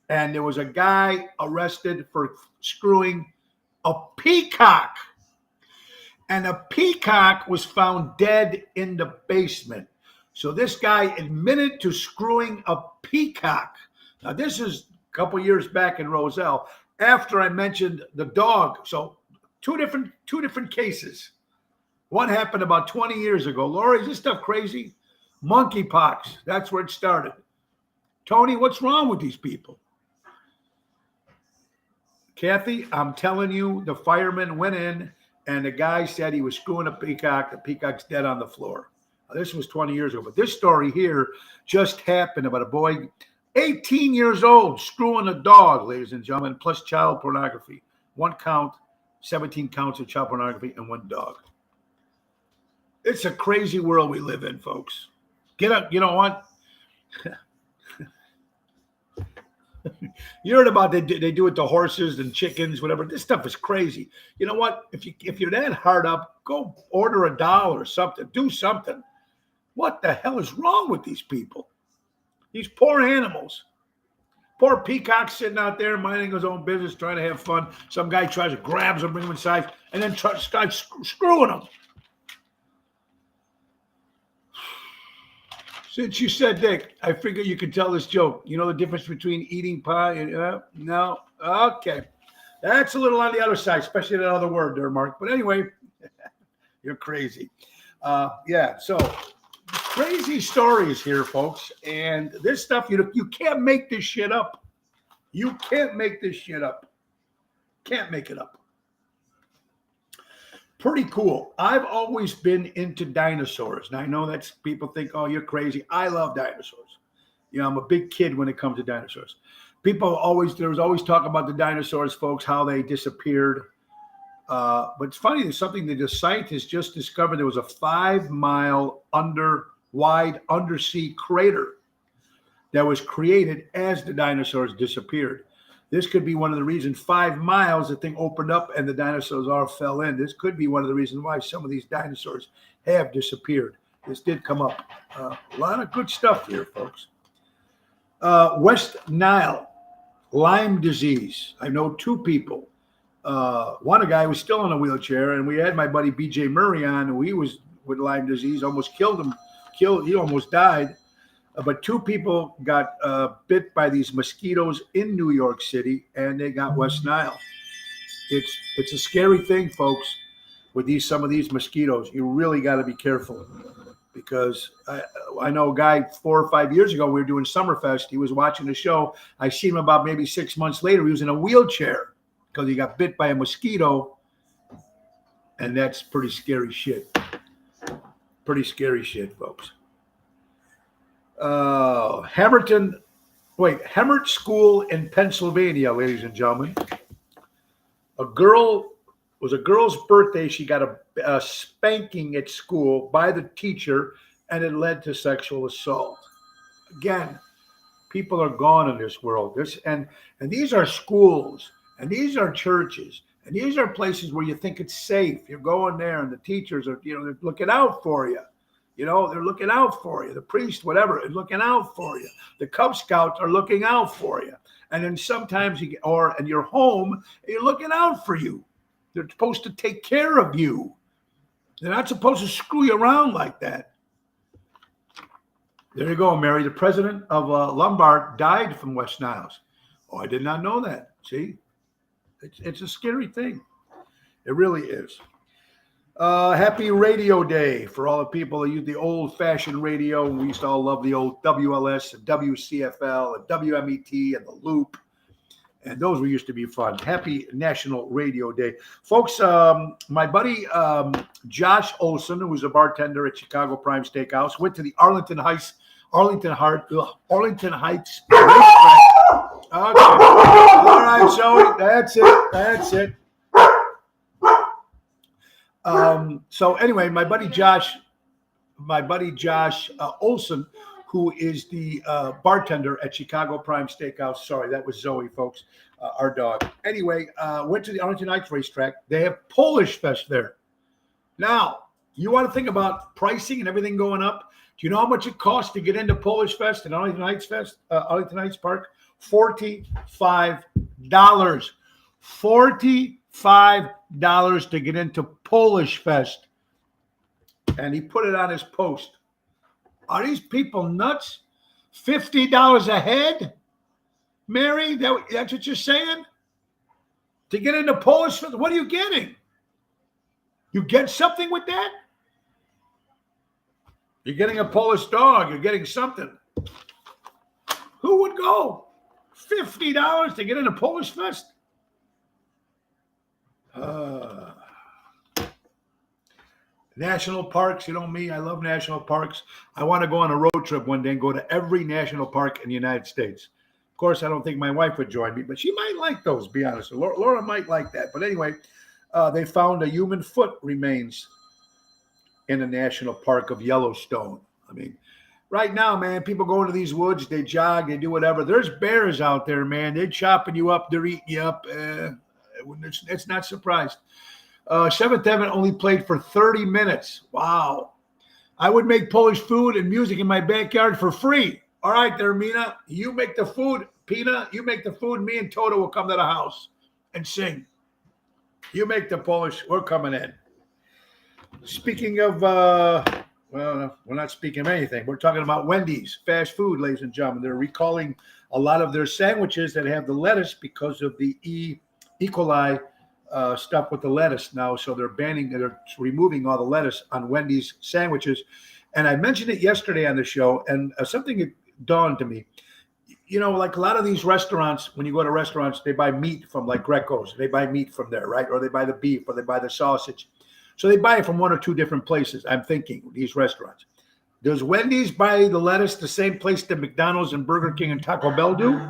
and there was a guy arrested for screwing a peacock. And a peacock was found dead in the basement. So this guy admitted to screwing a peacock. Now, this is a couple years back in Roselle, after I mentioned the dog. So two different cases. One happened about 20 years ago. Lori, is this stuff crazy? Monkeypox. That's where it started. Tony, what's wrong with these people? Kathy, I'm telling you, the fireman went in and the guy said he was screwing a peacock. The peacock's dead on the floor. Now, this was 20 years ago. But this story here just happened about a boy, 18 years old, screwing a dog, ladies and gentlemen, plus child pornography. 1 count, 17 counts of child pornography, and 1 dog. It's a crazy world we live in, folks. Get up. You know what? You heard about they do it to horses and chickens, whatever. This stuff is crazy. You know what? If you're that hard up, go order a doll or something. Do something. What the hell is wrong with these people? These poor animals. Poor peacock sitting out there minding his own business, trying to have fun. Some guy tries to grab him, bring him inside, and then starts screwing him. Since you said Dick, I figure you could tell this joke. You know the difference between eating pie and no? Okay. That's a little on the other side, especially that other word there, Mark. But anyway, you're crazy. Yeah, so crazy stories here, folks. And this stuff, you can't make this shit up. You can't make this shit up. Can't make it up. Pretty cool. I've always been into dinosaurs. Now, I know that people think, oh, you're crazy. I love dinosaurs. You know, I'm a big kid when it comes to dinosaurs. There was always talk about the dinosaurs, folks, how they disappeared. But it's funny, there's something that the scientists just discovered. There was a 5-mile wide undersea crater that was created as the dinosaurs disappeared. This could be one of the reasons 5 miles, the thing opened up and the dinosaurs all fell in. This could be one of the reasons why some of these dinosaurs have disappeared. This did come up. A lot of good stuff here, folks. West Nile, Lyme disease. I know 2 people. One guy was still in a wheelchair, and we had my buddy BJ Murray on, who he was with Lyme disease, almost killed him. He almost died. But 2 people got bit by these mosquitoes in New York City, and they got West Nile. It's a scary thing, folks, with some of these mosquitoes. You really got to be careful, because I know a guy 4 or 5 years ago, we were doing Summerfest. He was watching the show. I seen him about maybe 6 months later. He was in a wheelchair because he got bit by a mosquito, and that's pretty scary shit. Pretty scary shit, folks. Hemmert School in Pennsylvania, ladies and gentlemen. It was a girl's birthday. She got a spanking at school by the teacher, and it led to sexual assault. Again, people are gone in this world. And these are schools, and these are churches, and these are places where you think it's safe. You're going there, and the teachers are, they're looking out for you. They're looking out for you. The priest, whatever, is looking out for you. The Cub Scouts are looking out for you. And then sometimes and you're home, you're looking out for you. They're supposed to take care of you. They're not supposed to screw you around like that. There you go, Mary. The president of Lombard died from West Niles. Oh, I did not know that. See, it's a scary thing. It really is. Happy Radio Day for all the people that use the old-fashioned radio. We used to all love the old WLS and WCFL and WMET and the Loop. And those used to be fun. Happy National Radio Day. Folks, my buddy Josh Olson, who was a bartender at Chicago Prime Steakhouse, went to the Arlington Heights racetrack. Okay. All right, Zoe. That's it. So anyway, my buddy Josh Olson, who is the bartender at Chicago Prime Steakhouse. Sorry, that was Zoe, folks, our dog. Anyway, went to the Arlington Heights racetrack. They have Polish Fest there. Now, you want to think about pricing and everything going up. Do you know how much it costs to get into Polish Fest and Arlington Heights Park? $45. $45 to get into Polish Fest. And he put it on his post. Are these people nuts? $50 a head? Mary, that's what you're saying? To get into Polish Fest? What are you getting? You get something with that? You're getting a Polish dog. You're getting something. Who would go? $50 to get into Polish Fest? National parks, you know me, I love national parks. I want to go on a road trip one day and go to every national park in the United States. Of course, I don't think my wife would join me, but she might like those, be honest. Laura might like that. But anyway, they found a human foot remains in a national park of Yellowstone. I mean, right now, man, people go into these woods, they jog, they do whatever. There's bears out there, man. They're chopping you up, they're eating you up. It's not surprised. Seventh Heaven only played for 30 minutes. Wow. I would make Polish food and music in my backyard for free. All right there, Mina. You make the food. Pina, you make the food. Me and Toto will come to the house and sing. You make the Polish. We're coming in. Speaking of, well, we're not speaking of anything. We're talking about Wendy's, fast food, ladies and gentlemen. They're recalling a lot of their sandwiches that have the lettuce because of the E. coli stuff with the lettuce now. So they're removing all the lettuce on Wendy's sandwiches. And I mentioned it yesterday on the show, and something dawned to me. You know, like a lot of these restaurants, when you go to restaurants, they buy meat from like Greco's. They buy meat from there, right? Or they buy the beef, or they buy the sausage. So they buy it from one or two different places, I'm thinking, these restaurants. Does Wendy's buy the lettuce the same place that McDonald's and Burger King and Taco Bell do?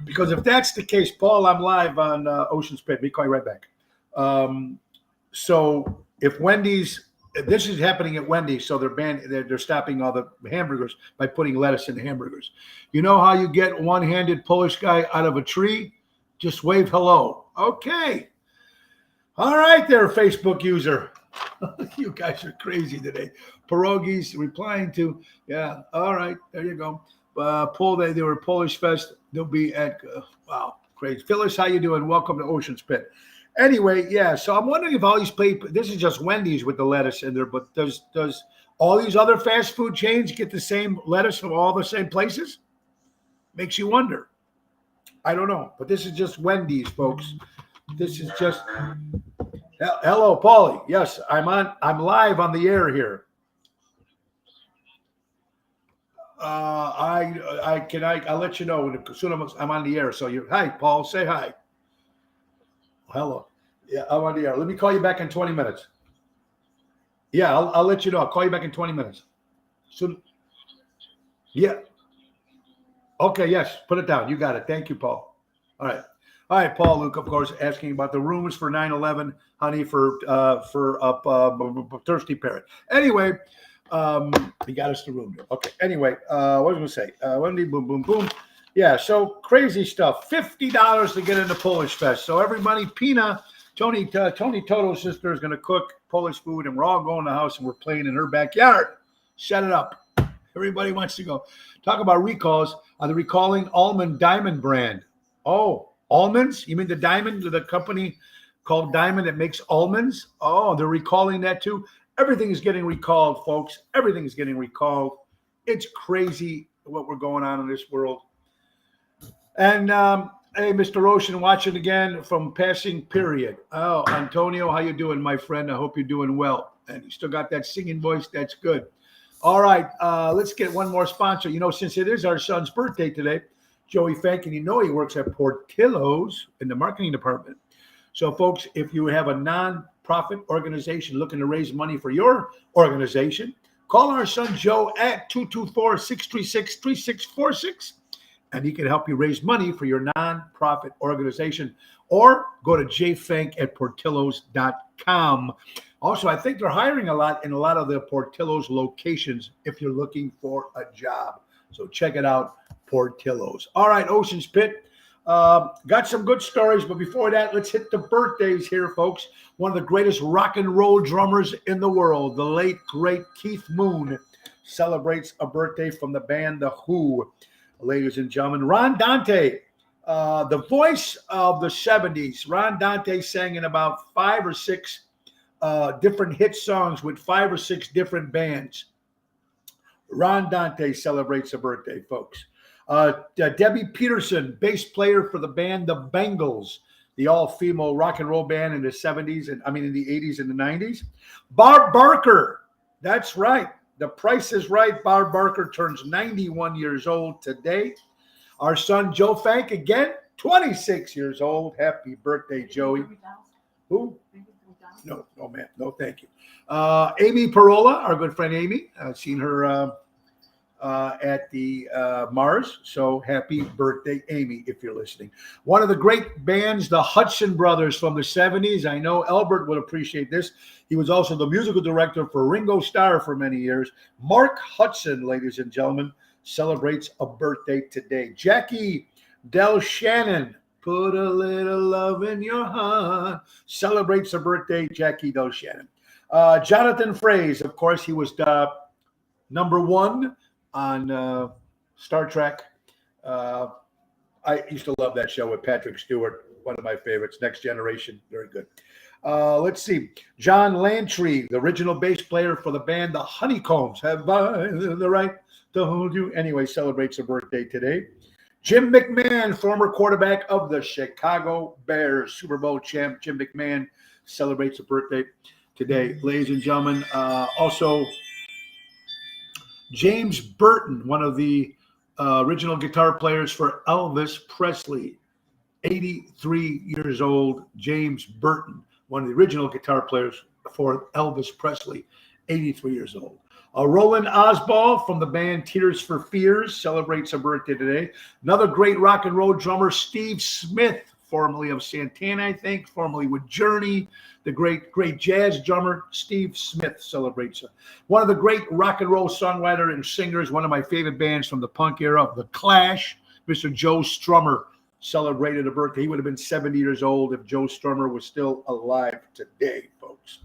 Because if that's the case, Paul, I'm live on Ocean Spit. Me call you right back. So if Wendy's, this is happening at Wendy's, so they're stopping all the hamburgers by putting lettuce in the hamburgers. You know how you get one-handed Polish guy out of a tree? Just wave hello. Okay. All right there, Facebook user. You guys are crazy today. Pierogies replying to, yeah, all right, there you go. They were Polish Fest. They'll be at, wow, crazy. Phyllis, how you doing? Welcome to Ocean Spit. Anyway, yeah, so I'm wondering if all these people, this is just Wendy's with the lettuce in there, but does all these other fast food chains get the same lettuce from all the same places? Makes you wonder. I don't know, but this is just Wendy's, folks. This is just, hello, Paulie. Yes, I'm live on the air here. I'll let you know as soon as I'm on the air. So hi, Paul, say hi. Hello. Yeah, I'm on the air. Let me call you back in 20 minutes. Yeah, I'll let you know. I'll call you back in 20 minutes. So, yeah. Okay, yes, put it down. You got it. Thank you, Paul. All right, Paul Luke, of course, asking about the rooms for 9/11, honey, for Thirsty Parrot. Anyway, he got us the room. Okay. Anyway, what was I going to say? Wendy, boom, boom, boom. Yeah. So crazy stuff. $50 to get into Polish Fest. So everybody, Pina, Tony Toto's sister is going to cook Polish food, and we're all going to the house and we're playing in her backyard. Set it up. Everybody wants to go. Talk about recalls. They're recalling Almond Diamond brand. Oh, almonds? You mean the diamond, the company called Diamond that makes almonds? Oh, they're recalling that too. Everything is getting recalled, folks. Everything is getting recalled. It's crazy what we're going on in this world. And hey, Mr. Ocean, watching again from Passing Period. Oh, Antonio, how you doing, my friend? I hope you're doing well. And you still got that singing voice. That's good. All right, let's get one more sponsor. You know, since it is our son's birthday today, Joey Fank, and you know he works at Portillo's in the marketing department. So, folks, if you have a non-profit organization looking to raise money for your organization, call our son Joe at 224-636-3646, and he can help you raise money for your non-profit organization. Or go to jfank@portillos.com. Also, I think they're hiring a lot in a lot of the Portillo's locations if you're looking for a job. So check it out, Portillo's. All right, Ocean's Pit. Got some good stories, but before that, let's hit the birthdays here, folks. One of the greatest rock and roll drummers in the world, the late, great Keith Moon, celebrates a birthday from the band The Who. Ladies and gentlemen, Ron Dante, the voice of the 70s. Ron Dante sang in about 5 or 6 different hit songs with 5 or 6 different bands. Ron Dante celebrates a birthday, folks. Debbie Peterson, bass player for the band The Bangles, the all-female rock and roll band in the 70s, and in the 80s and the 90s. Barb Barker, that's right. The Price is Right. Barb Barker turns 91 years old today. Our son Joe Fank, again, 26 years old. Happy birthday, Joey. Who? No, man. No, thank you. Amy Parola, our good friend Amy. I've seen her at the Mars. So happy birthday, Amy, if you're listening. One of the great bands, the Hudson Brothers from the 70s. I know Albert would appreciate this. He was also the musical director for Ringo Starr for many years. Mark Hudson, ladies and gentlemen, celebrates a birthday today. Jackie Del Shannon, put a little love in your heart, celebrates a birthday. Jackie Del Shannon. Jonathan Frakes, of course, he was number 1 on Star Trek. I used to love that show with Patrick Stewart, one of my favorites. Next Generation, very good. Let's see. John Lantry, the original bass player for the band The Honeycombs. Have I the right to hold you? Anyway, celebrates a birthday today. Jim McMahon, former quarterback of the Chicago Bears, Super Bowl champ. Jim McMahon celebrates a birthday today. Ladies and gentlemen, also James Burton, one of the original guitar players for Elvis Presley, 83 years old. James Burton, one of the original guitar players for Elvis Presley, 83 years old. Roland Osbald from the band Tears for Fears celebrates a birthday today. Another great rock and roll drummer, Steve Smith, formerly of Santana, I think, formerly with Journey. The great jazz drummer, Steve Smith, celebrates it. One of the great rock and roll songwriter and singers, one of my favorite bands from the punk era, The Clash, Mr. Joe Strummer, celebrated a birthday. He would have been 70 years old if Joe Strummer was still alive today, folks.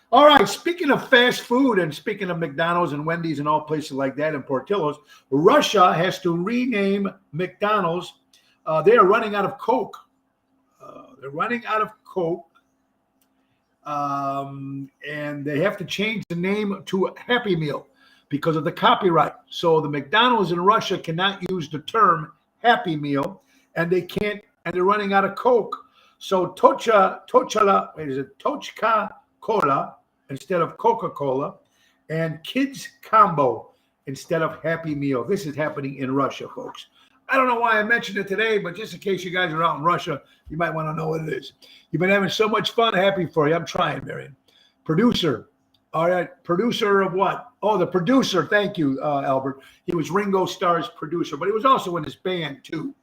All right, speaking of fast food and speaking of McDonald's and Wendy's and all places like that in Portillo's, Russia has to rename McDonald's. They are running out of Coke. They're running out of Coke. And they have to change the name to Happy Meal because of the copyright. So the McDonald's in Russia cannot use the term Happy Meal, and they can't, and they're running out of Coke. So Tochka Cola instead of Coca-Cola, and Kids Combo instead of Happy Meal. This is happening in Russia, folks. I don't know why I mentioned it today, but just in case you guys are out in Russia, you might want to know what it is. You've been having so much fun. Happy for you. I'm trying, Marion. Producer. All right. Producer of what? Oh, the producer. Thank you, Albert. He was Ringo Starr's producer, but he was also in his band, too.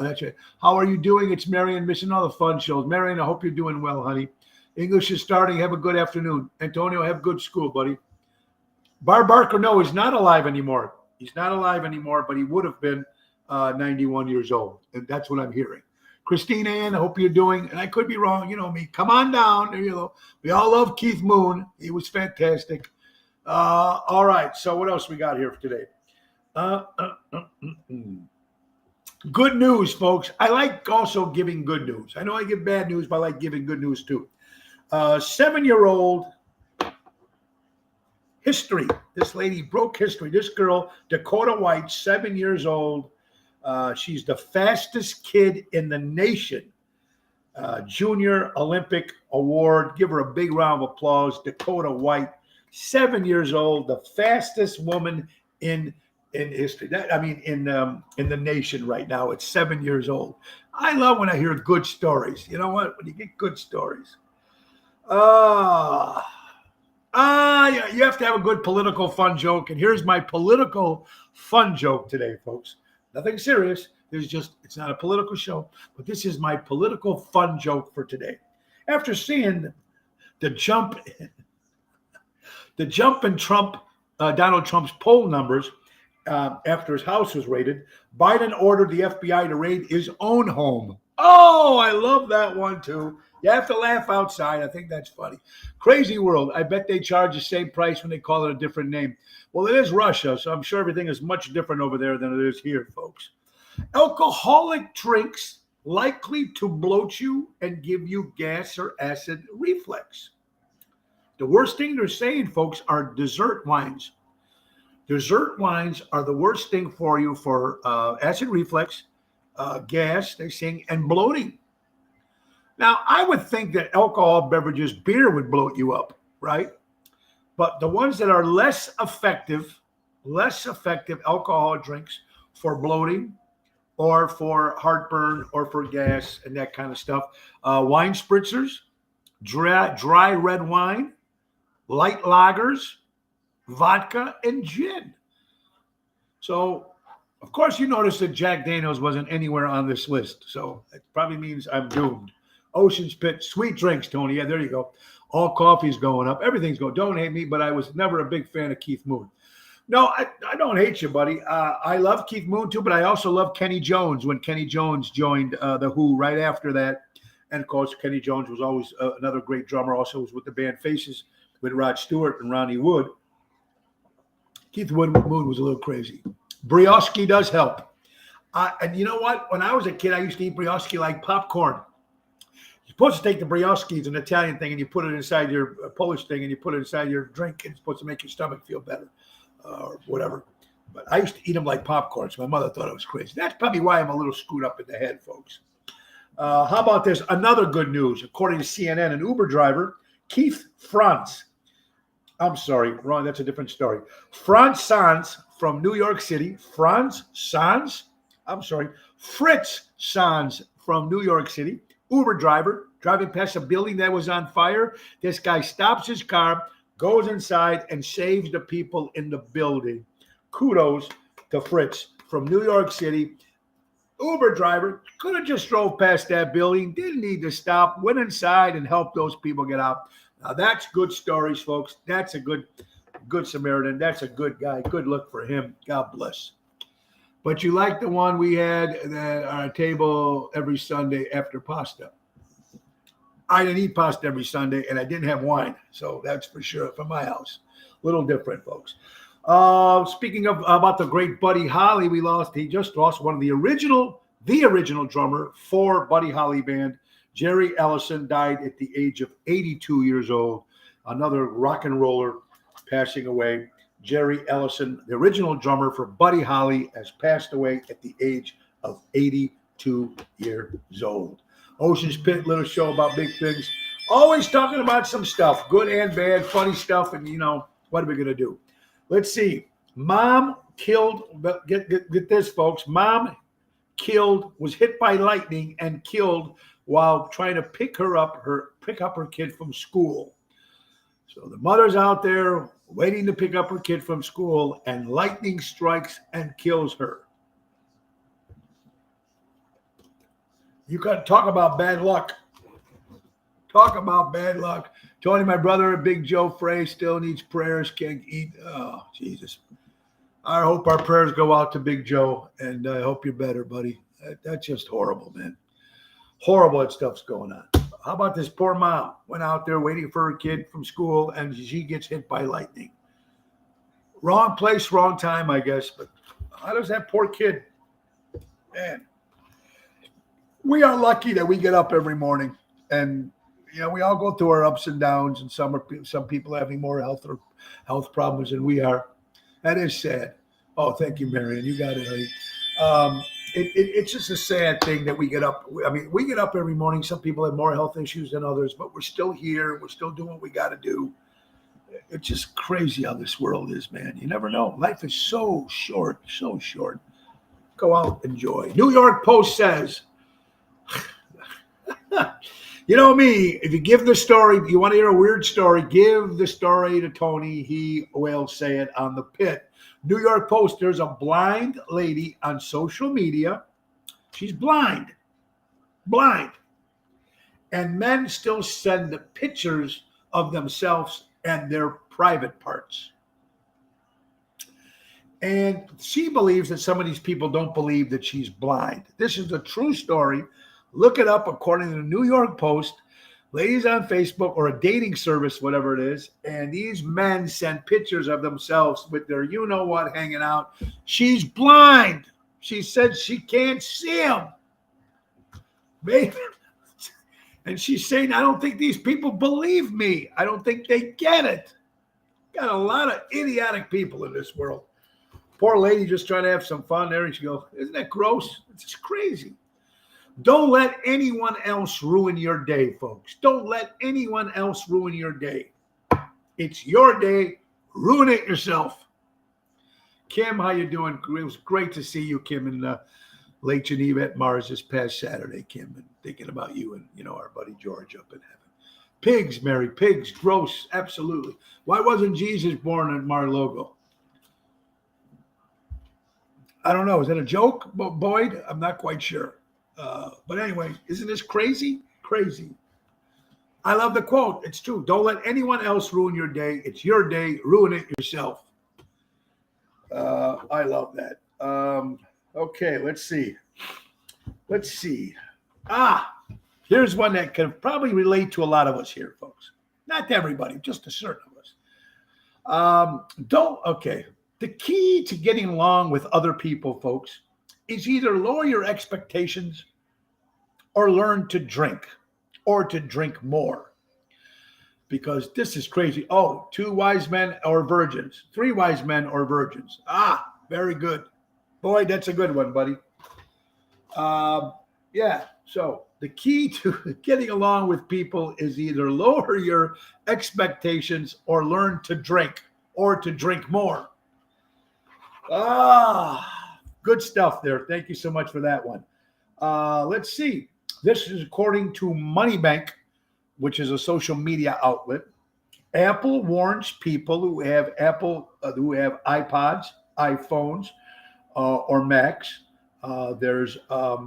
That's it. How are you doing? It's Marion missing all the fun shows. Marion, I hope you're doing well, honey. English is starting. Have a good afternoon. Antonio, have good school, buddy. Barb Barker, no, he's not alive anymore. He's not alive anymore, but he would have been 91 years old. And that's what I'm hearing. Christine Ann, I hope you're doing, and I could be wrong, you know me. Come on down. You know, we all love Keith Moon. He was fantastic. All right. So what else we got here for today? Good news, folks. I like also giving good news. I know I give bad news, but I like giving good news too. 7-year-old history. This lady broke history. This girl, Dakota White, 7 years old. She's the fastest kid in the nation. Junior Olympic Award. Give her a big round of applause. Dakota White, 7 years old, the fastest woman in history. In the nation right now. It's 7 years old. I love when I hear good stories. You know what? When you get good stories. Yeah, you have to have a good political fun joke. And here's my political fun joke today, folks. Nothing serious. It's not a political show, but this is my political fun joke for today. After seeing the jump in Donald Trump's poll numbers after his house was raided, Biden ordered the FBI to raid his own home. Oh, I love that one too. You have to laugh outside. I think that's funny. Crazy world. I bet they charge the same price when they call it a different name. Well, it is Russia, so I'm sure everything is much different over there than it is here, folks. Alcoholic drinks likely to bloat you and give you gas or acid reflux. The worst thing they're saying, folks, are dessert wines. Dessert wines are the worst thing for you for acid reflux, gas, they're saying, and bloating. Now, I would think that alcohol beverages, beer would bloat you up, right? But the ones that are less effective alcohol drinks for bloating or for heartburn or for gas and that kind of stuff, wine spritzers, dry red wine, light lagers, vodka, and gin. So, of course, you notice that Jack Daniels wasn't anywhere on this list. So it probably means I'm doomed. Ocean's Pit, sweet drinks, Tony. Yeah, there you go. All coffee's going up. Everything's going. Don't hate me, but I was never a big fan of Keith Moon. No, I don't hate you, buddy. I love Keith Moon too, but I also love Kenny Jones when Kenny Jones joined The Who right after that. And of course, Kenny Jones was always another great drummer. Also was with the band Faces with Rod Stewart and Ronnie Wood. Keith Moon was a little crazy. Brioche does help. And you know what? When I was a kid, I used to eat brioche like popcorn. You're supposed to take the brioche, it's an Italian thing, and you put it inside your Polish thing, and you put it inside your drink, and it's supposed to make your stomach feel better or whatever. But I used to eat them like popcorn, so my mother thought I was crazy. That's probably why I'm a little screwed up in the head, folks. How about this? Another good news. According to CNN, an Uber driver, Keith Franz. I'm sorry, wrong. That's a different story. Franz Sanz from New York City. Fritz Sanz from New York City. Uber driver driving past a building that was on fire. This guy stops his car, goes inside, and saves the people in the building. Kudos to Fritz from New York City. Uber driver could have just drove past that building, didn't need to stop, went inside and helped those people get out. Now, that's good stories, folks. That's a good Samaritan. That's a good guy. Good look for him. God bless. But you like the one we had at our table every Sunday after pasta. I didn't eat pasta every Sunday, and I didn't have wine. So that's for sure from my house. A little different, folks. Speaking of about the great Buddy Holly, he just lost one of the original drummer for Buddy Holly Band. Jerry Ellison died at the age of 82 years old. Another rock and roller passing away. Jerry Ellison, the original drummer for Buddy Holly, has passed away at the age of 82 years old. Ocean's Pit, little show about big things. Always talking about some stuff, good and bad, funny stuff, and what are we going to do? Let's see. Mom killed, get this, folks. Mom was hit by lightning and killed while trying to pick up her kid from school. So the mother's out there waiting to pick up her kid from school, and lightning strikes and kills her. You can talk about bad luck. Talk about bad luck. Tony, my brother, Big Joe Frey, still needs prayers. Can't eat. Oh, Jesus. I hope our prayers go out to Big Joe, and I hope you're better, buddy. That's just horrible, man. Horrible that stuff's going on. How about this poor mom? Went out there waiting for her kid from school, and she gets hit by lightning. Wrong place, wrong time, I guess. But How does that poor kid, man? We are lucky that we get up every morning, and we all go through our ups and downs, and some people having more health problems than we are. That is sad. Oh, thank you, Marion. You got it, honey. It's just a sad thing that we get up. I mean, we get up every morning. Some people have more health issues than others, but we're still here. We're still doing what we got to do. It's just crazy how this world is, man. You never know. Life is so short, so short. Go out, enjoy. New York Post says, you know me, if you give the story, you want to hear a weird story, give the story to Tony. He will say it on the pit. New York Post, there's a blind lady on social media. She's blind. And men still send the pictures of themselves and their private parts. And she believes that some of these people don't believe that she's blind. This is a true story. Look it up according to the New York Post. Ladies on Facebook or a dating service, whatever it is, and these men send pictures of themselves with their you-know-what hanging out. She's blind. She said she can't see him. And she's saying, I don't think these people believe me. I don't think they get it. Got a lot of idiotic people in this world. Poor lady just trying to have some fun there. And she goes, isn't that gross? It's just crazy. Don't let anyone else ruin your day, folks. Don't let anyone else ruin your day. It's your day. Ruin it yourself. Kim, how you doing? It was great to see you, Kim, in Lake Geneva at Mars this past Saturday, Kim, and thinking about you and, our buddy George up in heaven. Pigs, Mary, pigs, gross, absolutely. Why wasn't Jesus born at Mar-Logo? I don't know. Is that a joke, Boyd? I'm not quite sure. But anyway, isn't this crazy? Crazy. I love the quote. It's true. Don't let anyone else ruin your day. It's your day. Ruin it yourself. I love that. Okay, let's see. Here's one that can probably relate to a lot of us here, folks. Not to everybody, just to certain of us. The key to getting along with other people, folks, is either lower your expectations or learn to drink or to drink more. Because this is crazy. Oh, 2 wise men or virgins, 3 wise men or virgins. Very good. Boy, that's a good one, buddy. So the key to getting along with people is either lower your expectations or learn to drink or to drink more. Good stuff there. Thank you so much for that one. Let's see. This is according to Moneybank, which is a social media outlet. Apple warns people who have who have iPods, iPhones, or Macs. There's a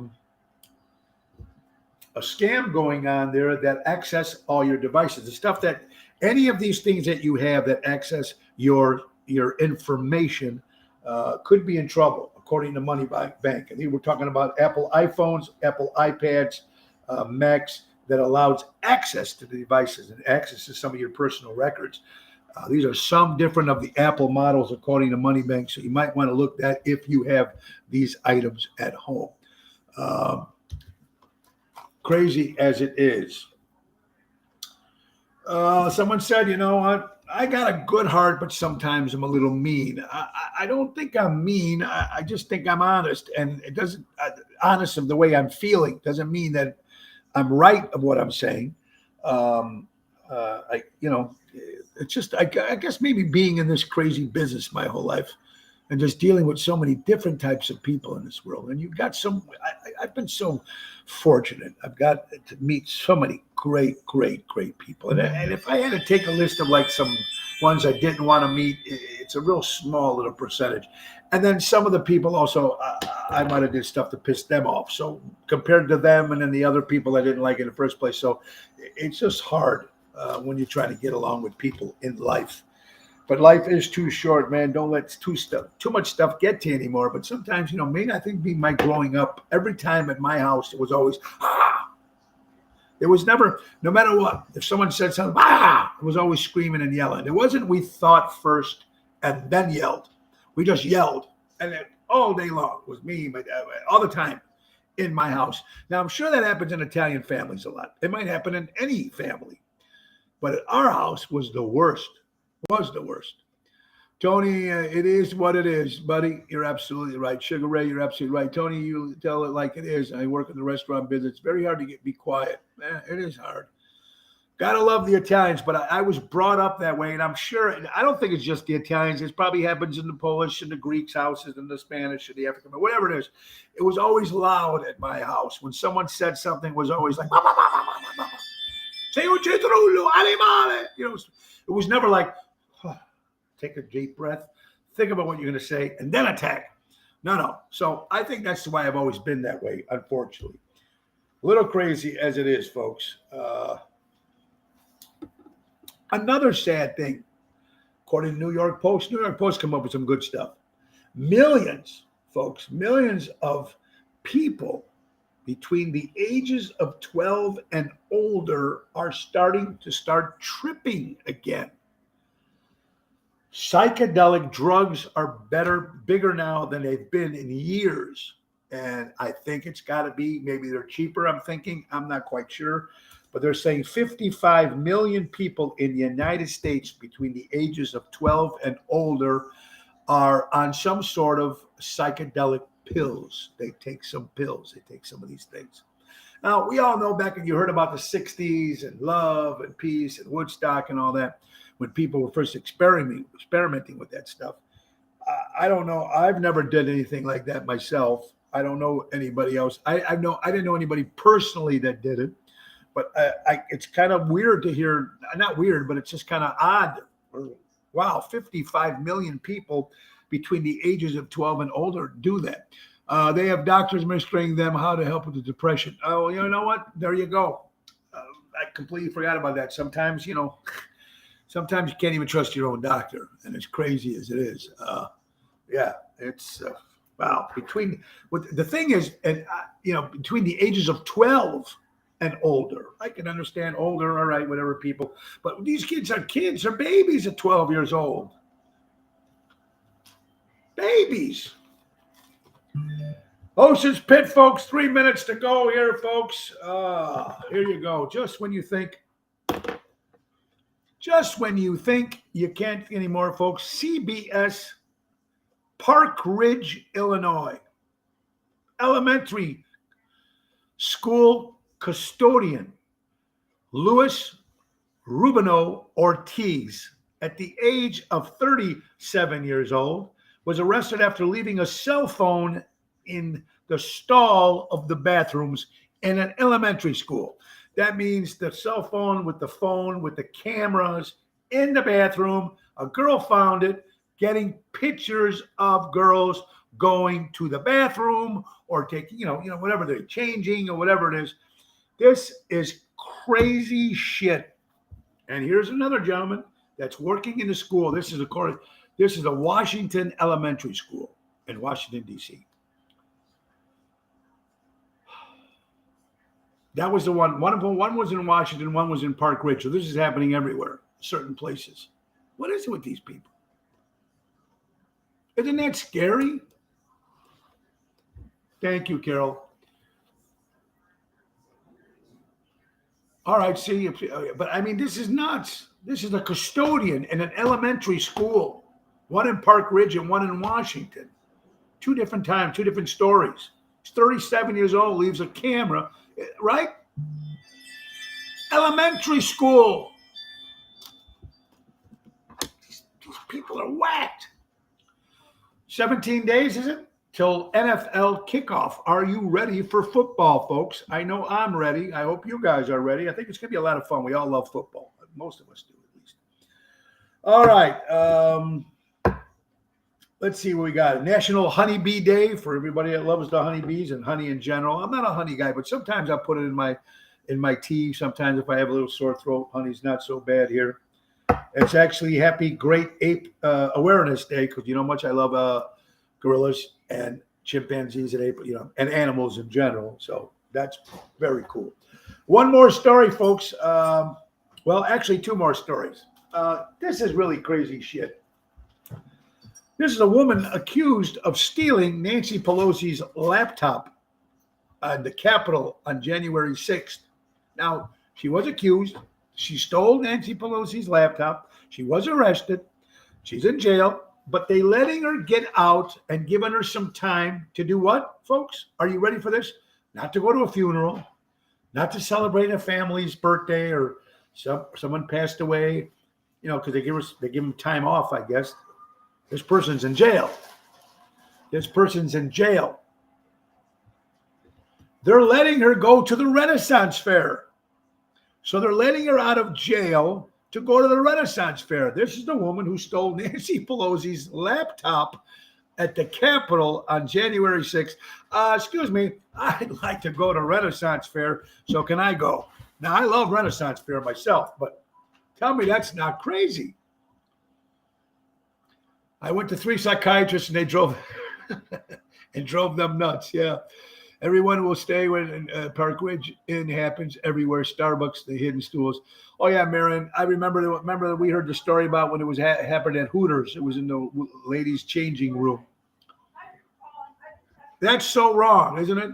scam going on there that access all your devices. The stuff that any of these things that you have that access your information could be in trouble, according to Moneybank. And we're talking about Apple iPhones, Apple iPads, Macs that allows access to the devices and access to some of your personal records. These are some different of the Apple models, according to Moneybank. So you might want to look at if you have these items at home. Crazy as it is. Someone said, I got a good heart, but sometimes I'm a little mean. I don't think I'm mean. I just think I'm honest. And it doesn't, honest of the way I'm feeling doesn't mean that I'm right of what I'm saying. It's just, I guess maybe being in this crazy business my whole life and just dealing with so many different types of people in this world. And you've got I've been so fortunate. I've got to meet so many great people. And if I had to take a list of like some ones I didn't want to meet, it's a real small little percentage. And then some of the people also, I might have did stuff to piss them off. So compared to them and then the other people I didn't like in the first place. So it's just hard when you try to get along with people in life. But life is too short, man. Don't let too much stuff get to you anymore. But sometimes, maybe I think my growing up, every time at my house, it was always, It was never, no matter what, if someone said something, it was always screaming and yelling. It wasn't we thought first and then yelled. We just yelled. And all day long. It was me, my dad, all the time in my house. Now, I'm sure that happens in Italian families a lot. It might happen in any family. But at our house was the worst. Was the worst. Tony, it is what it is, buddy. You're absolutely right. Sugar Ray, you're absolutely right. Tony, you tell it like it is. I work in the restaurant business. It's very hard to be quiet. It is hard. Gotta love the Italians, but I was brought up that way, and I'm sure, I don't think it's just the Italians. It probably happens in the Polish and the Greeks' houses and the Spanish and the African, but whatever it is. It was always loud at my house. When someone said something, it was always like, sei un citrullo, animale. You know, it was never like, take a deep breath, think about what you're going to say, and then attack. No. So I think that's why I've always been that way, unfortunately. A little crazy as it is, folks. Another sad thing, according to New York Post come up with some good stuff. Millions, folks, millions of people between the ages of 12 and older are starting to tripping again. Psychedelic drugs are bigger now than they've been in years. And I think it's got to be, maybe they're cheaper, I'm not quite sure. But they're saying 55 million people in the United States between the ages of 12 and older are on some sort of psychedelic pills. They take some pills. They take some of these things. Now, we all know back when you heard about the 60s and love and peace and Woodstock and all that, when people were first experimenting with that stuff. I don't know. I've never did anything like that myself. I don't know anybody else. I didn't know anybody personally that did it. But it's kind of weird to hear, not weird, but it's just kind of odd. Wow, 55 million people between the ages of 12 and older do that. They have doctors administering them how to help with the depression. Oh, you know what? There you go. I completely forgot about that. Sometimes you can't even trust your own doctor, and as crazy as it is. It's wow. The thing is, and between the ages of 12 and older. I can understand older, all right, whatever people. But these kids are babies at 12 years old. Babies. Ocean's Pit, folks. 3 minutes to go here, folks. Here you go. Just when you think you can't anymore, folks. CBS, Park Ridge, Illinois. Elementary school custodian Luis Rubino Ortiz, at the age of 37 years old, was arrested after leaving a cell phone in the stall of the bathrooms in an elementary school. That means the cell phone with the cameras in the bathroom. A girl found it, getting pictures of girls going to the bathroom or taking, whatever they're changing or whatever it is. This is crazy shit. And here's another gentleman that's working in the school. This is a Washington elementary school in Washington, D.C. That was the one. One was in Washington, one was in Park Ridge. So this is happening everywhere, certain places. What is it with these people? Isn't that scary? Thank you, Carol. All right, see, but I mean, this is nuts. This is a custodian in an elementary school, one in Park Ridge and one in Washington. 2 different times, 2 different stories. He's 37 years old, leaves a camera, right? Elementary school. These people are whacked. 17 days, is it? Till NFL kickoff. Are you ready for football, folks? I know I'm ready. I hope you guys are ready. I think it's going to be a lot of fun. We all love football. Most of us do, at least. All right. Let's see what we got. National Honeybee Day for everybody that loves the honeybees and honey in general. I'm not a honey guy, but sometimes I'll put it in my tea. Sometimes if I have a little sore throat, honey's not so bad here. It's actually Happy Great Ape Awareness Day because you know how much I love gorillas and chimpanzees and ape, and animals in general. So that's very cool. One more story, folks. Well, actually 2 more stories. This is really crazy shit. This is a woman accused of stealing Nancy Pelosi's laptop at the Capitol on January 6th. Now, she was accused. She stole Nancy Pelosi's laptop. She was arrested. She's in jail, but they letting her get out and giving her some time to do what, folks? Are you ready for this? Not to go to a funeral, not to celebrate a family's birthday or someone passed away, because they give them time off, I guess. This person's in jail. This person's in jail. They're letting her go to the Renaissance Fair. So they're letting her out of jail to go to the Renaissance Fair. This is the woman who stole Nancy Pelosi's laptop at the Capitol on January 6th. Excuse me, I'd like to go to Renaissance Fair, so can I go? Now, I love Renaissance Fair myself, but tell me that's not crazy. I went to 3 psychiatrists and they drove them nuts. Yeah. Everyone will stay when Park Ridge Inn happens everywhere. Starbucks, the hidden stools. Oh yeah, Marion. I remember that we heard the story about when it was happened at Hooters. It was in the ladies' changing room. That's so wrong, isn't it?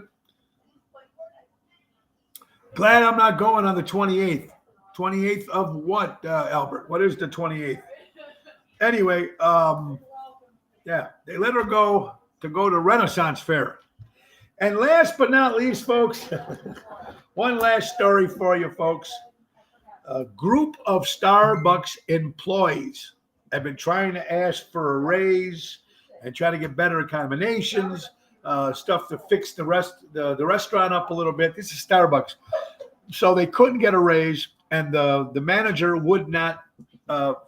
Glad I'm not going on the 28th. 28th of what, Albert? What is the 28th? Anyway, yeah, they let her go to Renaissance Fair. And last but not least, folks, one last story for you, folks. A group of Starbucks employees have been trying to ask for a raise and try to get better accommodations, stuff to fix the restaurant up a little bit. This is Starbucks. So they couldn't get a raise, and the manager would not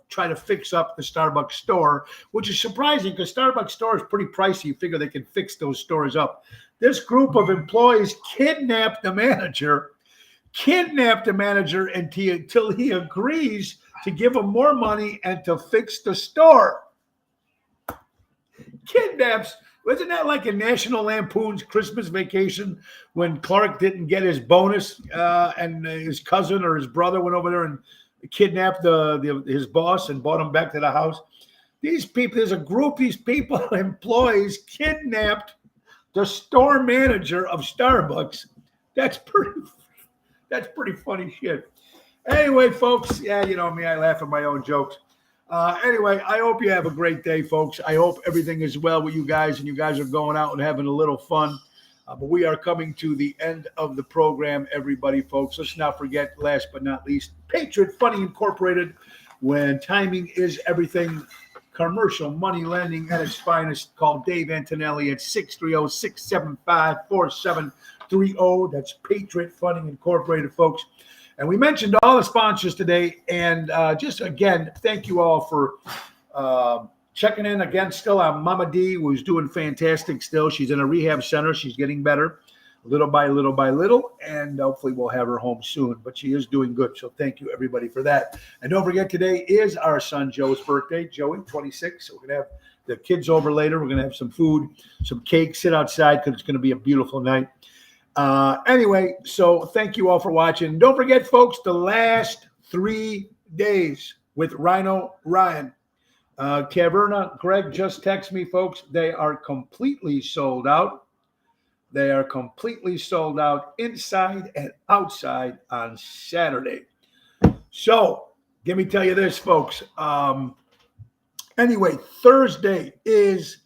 try to fix up the Starbucks store, which is surprising because Starbucks store is pretty pricey. You figure they can fix those stores up. This group of employees kidnapped the manager until he agrees to give them more money and to fix the store. Kidnaps. Wasn't that like a National Lampoon's Christmas Vacation when Clark didn't get his bonus and his cousin or his brother went over there and kidnapped his boss and brought him back to the house? These people, there's a group of these people, employees, kidnapped the store manager of Starbucks. That's pretty funny shit. Anyway, folks, yeah, you know me, I laugh at my own jokes. Anyway, I hope you have a great day, folks. I hope everything is well with you guys and you guys are going out and having a little fun. But we are coming to the end of the program, everybody, folks. Let's not forget, last but not least, Patriot Funding Incorporated, when timing is everything. Commercial money lending at its finest. Call Dave Antonelli at 630-675-4730. That's Patriot Funding Incorporated, folks. And we mentioned all the sponsors today. And just again, thank you all for checking in again. Still on Mama D, who's doing fantastic still. She's in a rehab center. She's getting better little by little by little. And hopefully we'll have her home soon. But she is doing good. So thank you, everybody, for that. And don't forget, today is our son Joe's birthday. Joey, 26. So we're going to have the kids over later. We're going to have some food, some cake, sit outside because it's going to be a beautiful night. Anyway, so thank you all for watching. Don't forget, folks, the last 3 days with Rhino Ryan. Caverna, Greg just texted me, folks. They are completely sold out. They are completely sold out inside and outside on Saturday. So let me tell you this, folks. Anyway, Thursday is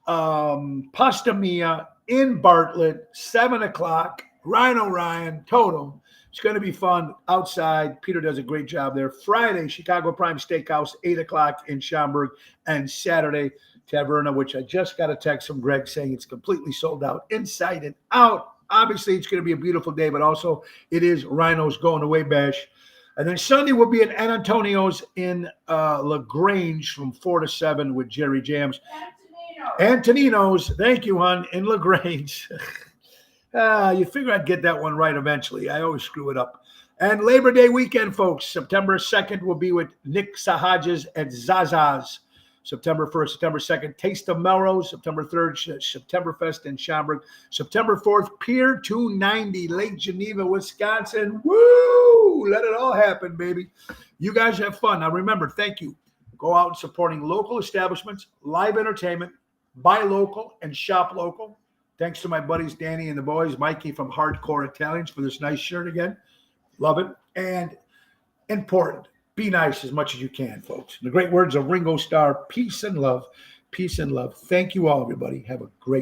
Pasta Mia in Bartlett, 7 o'clock. Rhino Ryan, total. It's going to be fun outside. Peter does a great job there. Friday, Chicago Prime Steakhouse, 8 o'clock in Schaumburg. And Saturday, Taverna, which I just got a text from Greg saying it's completely sold out inside and out. Obviously, it's going to be a beautiful day, but also it is Rhino's going away bash. And then Sunday will be at Antonio's in LaGrange from 4 to 7 with Jerry Jams. Antonino's, thank you, hon, in LaGrange. You figure I'd get that one right eventually. I always screw it up. And Labor Day weekend, folks. September 2nd will be with Nick Sahajas at Zaza's. September 1st, September 2nd, Taste of Melrose. September 3rd, Septemberfest in Schaumburg. September 4th, Pier 290, Lake Geneva, Wisconsin. Woo! Let it all happen, baby. You guys have fun. Now, remember, thank you. Go out and supporting local establishments, live entertainment, buy local and shop local. Thanks to my buddies Danny and the boys, Mikey from Hardcore Italians for this nice shirt again. Love it. And important, be nice as much as you can, folks. In the great words of Ringo Starr, peace and love. Peace and love. Thank you all, everybody. Have a great